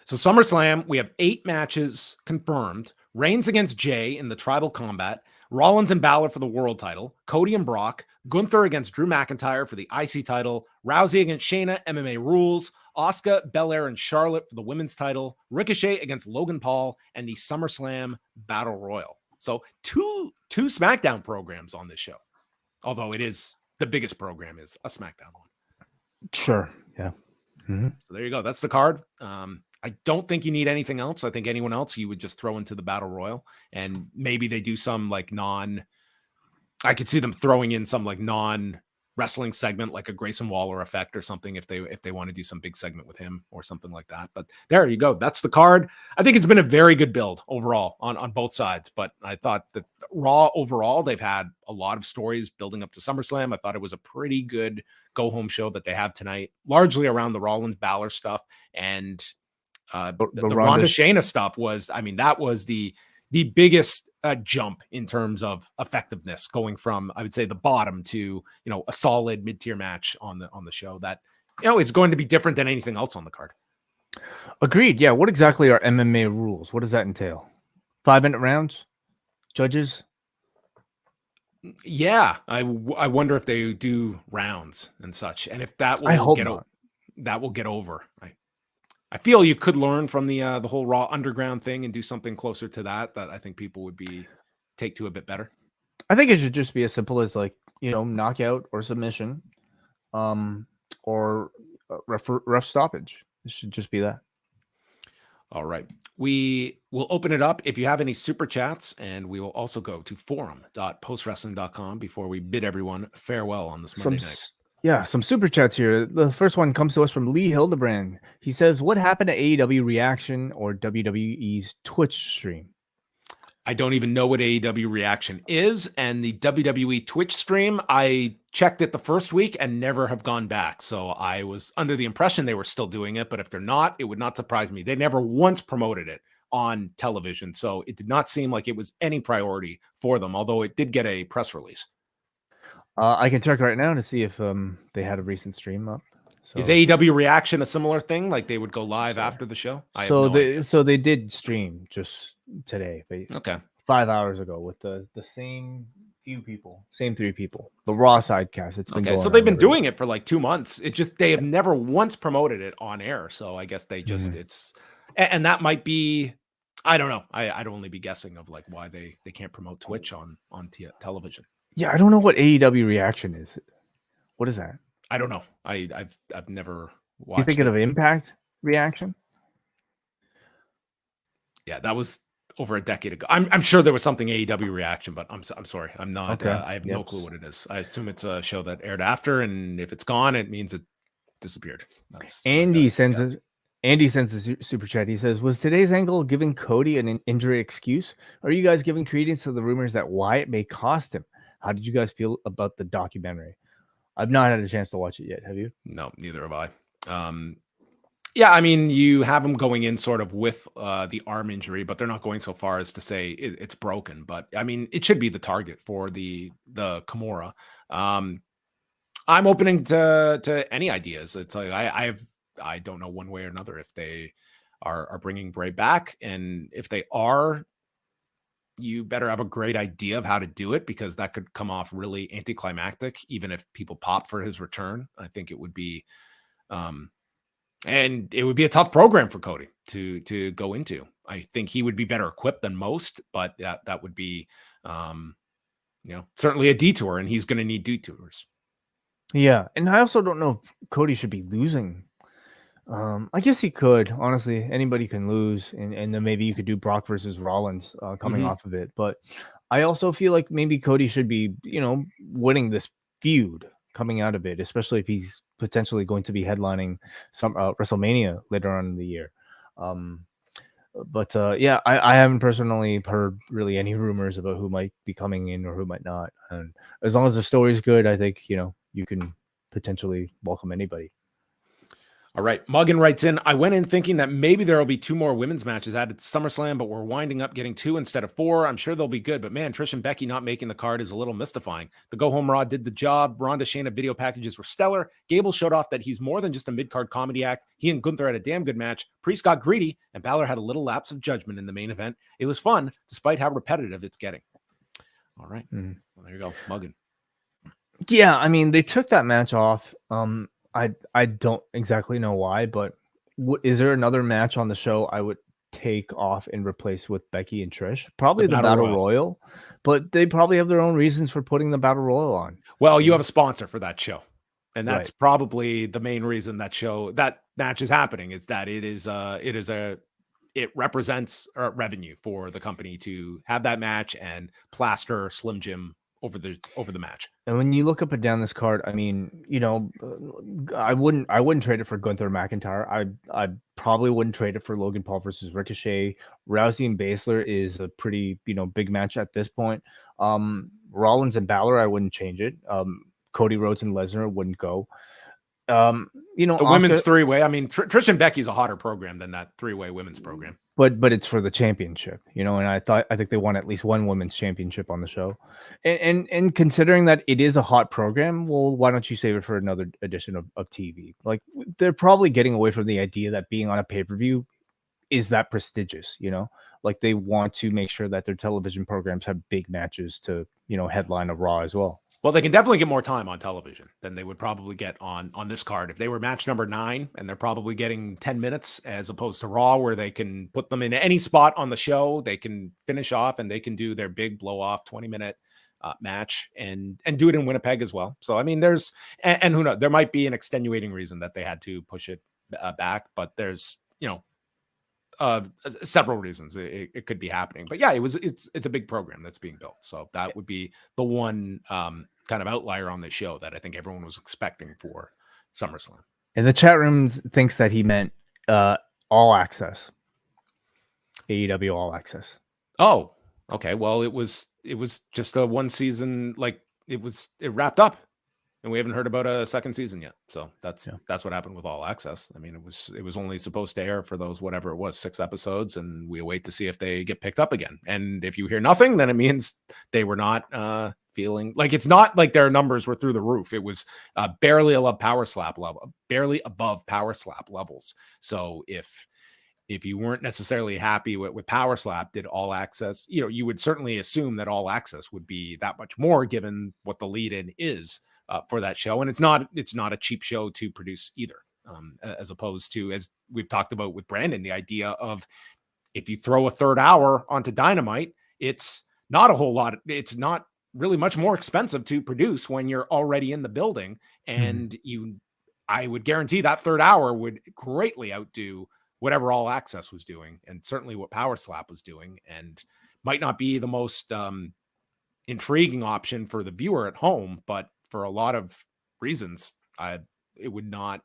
[SPEAKER 2] So SummerSlam, we have 8 matches confirmed. Reigns against Jay in the tribal combat. Rollins and Balor for the world title. Cody and Brock. Gunther against Drew McIntyre for the IC title. Rousey against Shayna, MMA rules. Asuka, Belair, and Charlotte for the women's title. Ricochet against Logan Paul, and the SummerSlam Battle Royal. So two SmackDown programs on this show, although it is the biggest program is a SmackDown one.
[SPEAKER 3] Sure. Yeah. Mm-hmm.
[SPEAKER 2] So there you go. That's the card. I don't think you need anything else. I think anyone else you would just throw into the Battle Royal, and maybe they do some like I could see them throwing in some like non-wrestling segment, like a Grayson Waller effect or something, if they want to do some big segment with him or something like that. But there you go. That's the card. I think it's been a very good build overall on both sides. But I thought that Raw overall, they've had a lot of stories building up to SummerSlam. I thought it was a pretty good go-home show that they have tonight, largely around the Rollins Balor stuff, and the Ronda Shayna stuff was, I mean, that was the biggest jump in terms of effectiveness, going from, I would say, the bottom to, a solid mid-tier match on the show that, is going to be different than anything else on the card.
[SPEAKER 3] Agreed. Yeah. What exactly are MMA rules? What does that entail? 5-minute rounds? Judges?
[SPEAKER 2] Yeah. I wonder if they do rounds and such, and if that will
[SPEAKER 3] I hope not.
[SPEAKER 2] that will get over. I feel you could learn from the whole Raw Underground thing and do something closer to that I think people would take to a bit better.
[SPEAKER 3] I think it should just be as simple as like, knockout or submission, or ref stoppage. It should just be that.
[SPEAKER 2] All right. We will open it up if you have any super chats, and we will also go to forum.postwrestling.com before we bid everyone farewell on this Monday night.
[SPEAKER 3] Yeah, some super chats here. The first one comes to us from Lee Hildebrand. He says, what happened to AEW Reaction or WWE's Twitch stream?
[SPEAKER 2] I don't even know what AEW Reaction is, and the WWE Twitch stream, I checked it the first week and never have gone back. So I was under the impression they were still doing it, but if they're not, it would not surprise me. They never once promoted it on television, so it did not seem like it was any priority for them, although it did get a press release.
[SPEAKER 3] I can check right now to see if they had a recent stream up. So,
[SPEAKER 2] is AEW Reaction a similar thing? Like they would go live after the show?
[SPEAKER 3] So they did stream just today.
[SPEAKER 2] Okay.
[SPEAKER 3] 5 hours ago with the same few people, same 3 people. The Raw sidecast. It's been
[SPEAKER 2] okay.
[SPEAKER 3] Going
[SPEAKER 2] so they've been
[SPEAKER 3] already.
[SPEAKER 2] doing it for like 2 months. It just they have never once promoted it on air. So I guess they just and that might be, I don't know. I'd only be guessing of like why they can't promote Twitch on television.
[SPEAKER 3] Yeah, I don't know what AEW Reaction is. What is that?
[SPEAKER 2] I don't know. I've never watched.
[SPEAKER 3] You thinking of Impact Reaction?
[SPEAKER 2] Yeah, that was over a decade ago. I'm sure there was something AEW Reaction, but I'm sorry, I'm not.
[SPEAKER 3] Okay.
[SPEAKER 2] I have no clue what it is. I assume it's a show that aired after, and if it's gone, it means it disappeared. That's
[SPEAKER 3] Andy sends a super chat. He says, "Was today's angle giving Cody an injury excuse? Or are you guys giving credence to the rumors that Wyatt may cost him? How did you guys feel about the documentary?" I've not had a chance to watch it yet. Have you?
[SPEAKER 2] No, neither have I. Yeah, I mean, you have them going in sort of with the arm injury, but they're not going so far as to say it's broken. But I mean, it should be the target for the Kimura. I'm opening to any ideas. It's like I don't know one way or another if they are bringing Bray back, and if they are, you better have a great idea of how to do it, because that could come off really anticlimactic, even if people pop for his return. I think it would be, and it would be a tough program for Cody to go into. I think he would be better equipped than most, but that would be, certainly a detour, and he's going to need detours.
[SPEAKER 3] Yeah, and I also don't know if Cody should be losing. I guess he could. Honestly, anybody can lose, and then maybe you could do Brock versus Rollins coming off of it. But I also feel like maybe Cody should be, winning this feud coming out of it, especially if he's potentially going to be headlining some WrestleMania later on in the year. But I haven't personally heard really any rumors about who might be coming in or who might not. And as long as the story's good, I think, you can potentially welcome anybody.
[SPEAKER 2] All right. Muggin writes in, I went in thinking that maybe there will be 2 more women's matches added to SummerSlam, but we're winding up getting 2 instead of 4. I'm sure they'll be good, but man, Trish and Becky not making the card is a little mystifying. The Go Home Raw did the job. Ronda Shayna video packages were stellar. Gable showed off that he's more than just a mid-card comedy act. He and Gunther had a damn good match. Priest got greedy, and Balor had a little lapse of judgment in the main event. It was fun, despite how repetitive it's getting. All right. Well, there you go. Muggin.
[SPEAKER 3] Yeah, I mean, they took that match off. I don't exactly know why, but is there another match on the show I would take off and replace with Becky and Trish? Probably the Battle Royal, but they probably have their own reasons for putting the Battle Royal on.
[SPEAKER 2] Well, you have a sponsor for that show, and that's probably the main reason that match is happening, is that it represents revenue for the company to have that match and plaster Slim Jim over the match.
[SPEAKER 3] And when you look up and down this card, I mean, I wouldn't trade it for Gunther McIntyre. I probably wouldn't trade it for Logan Paul versus Ricochet. Rousey and Baszler is a pretty, big match at this point. Rollins and Balor, I wouldn't change it. Cody Rhodes and Lesnar wouldn't go. The
[SPEAKER 2] women's 3-way. I mean, Trish and Becky's a hotter program than that 3-way women's program.
[SPEAKER 3] But it's for the championship, and I think they won at least one women's championship on the show. And considering that it is a hot program, well, why don't you save it for another edition of TV? Like, they're probably getting away from the idea that being on a pay-per-view is that prestigious, like they want to make sure that their television programs have big matches to, headline a Raw as well.
[SPEAKER 2] Well, they can definitely get more time on television than they would probably get on this card. If they were match number 9, and they're probably getting 10 minutes as opposed to Raw, where they can put them in any spot on the show, they can finish off and they can do their big blow off 20-minute match and do it in Winnipeg as well. So, I mean, there's, and who knows, there might be an extenuating reason that they had to push it back, but there's, several reasons it could be happening. But yeah, it's a big program that's being built. So that would be the one kind of outlier on the show that I think everyone was expecting for SummerSlam.
[SPEAKER 3] And the chat room thinks that he meant All Access. AEW All Access.
[SPEAKER 2] Oh, okay. Well, it was just a one season, like it wrapped up. And we haven't heard about a second season yet. So that's what happened with All Access. I mean, it was only supposed to air for those, whatever it was, 6 episodes. And we wait to see if they get picked up again. And if you hear nothing, then it means they were not feeling like, it's not like their numbers were through the roof. It was barely above power slap levels. So if you weren't necessarily happy with Power Slap, did All Access, you would certainly assume that All Access would be that much more given what the lead-in is for that show. And it's not a cheap show to produce either, as opposed to, as we've talked about with Brandon, the idea of if you throw a third hour onto Dynamite, it's not a whole lot. It's not really much more expensive to produce when you're already in the building. And I would guarantee that third hour would greatly outdo whatever All Access was doing, and certainly what Power Slap was doing, and might not be the most intriguing option for the viewer at home, but for a lot of reasons, I'm not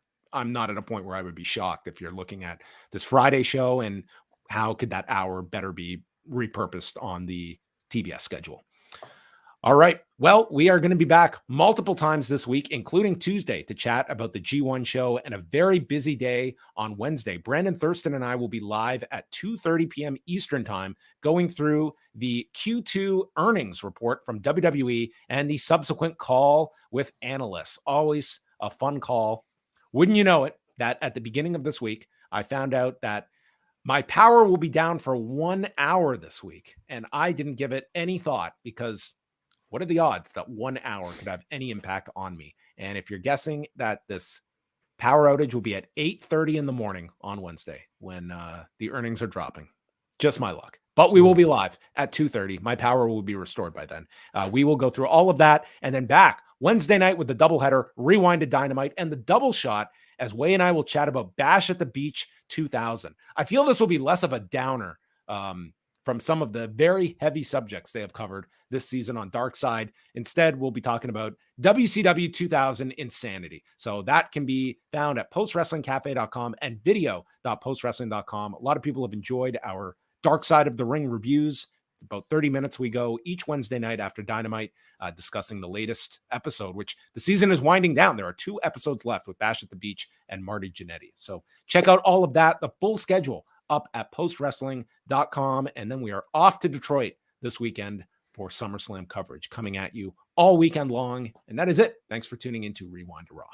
[SPEAKER 2] at a point where I would be shocked if you're looking at this Friday show and how could that hour better be repurposed on the TBS schedule. All right. Well, we are going to be back multiple times this week, including Tuesday, to chat about the G1 show, and a very busy day on Wednesday. Brandon Thurston and I will be live at 2:30 p.m. Eastern time, going through the Q2 earnings report from WWE and the subsequent call with analysts. Always a fun call. Wouldn't you know it, that at the beginning of this week, I found out that my power will be down for 1 hour this week, and I didn't give it any thought, because what are the odds that 1 hour could have any impact on me? And if you're guessing that this power outage will be at 8:30 in the morning on Wednesday when the earnings are dropping, just my luck. But we will be live at 2:30. My power will be restored by then. We will go through all of that, and then back Wednesday night with the doubleheader, Rewind to Dynamite, and the double shot, as Way and I will chat about Bash at the Beach 2000. I feel this will be less of a downer from some of the very heavy subjects they have covered this season on Dark Side. Instead, we'll be talking about WCW 2000 Insanity. So that can be found at postwrestlingcafe.com and video.postwrestling.com. A lot of people have enjoyed our Dark Side of the Ring reviews. About 30 minutes we go each Wednesday night after Dynamite, discussing the latest episode, which the season is winding down. There are 2 episodes left with Bash at the Beach and Marty Jannetty. So check out all of that, the full schedule, up at postwrestling.com. And then we are off to Detroit this weekend for SummerSlam coverage, coming at you all weekend long. And that is it. Thanks for tuning into Rewind to Raw.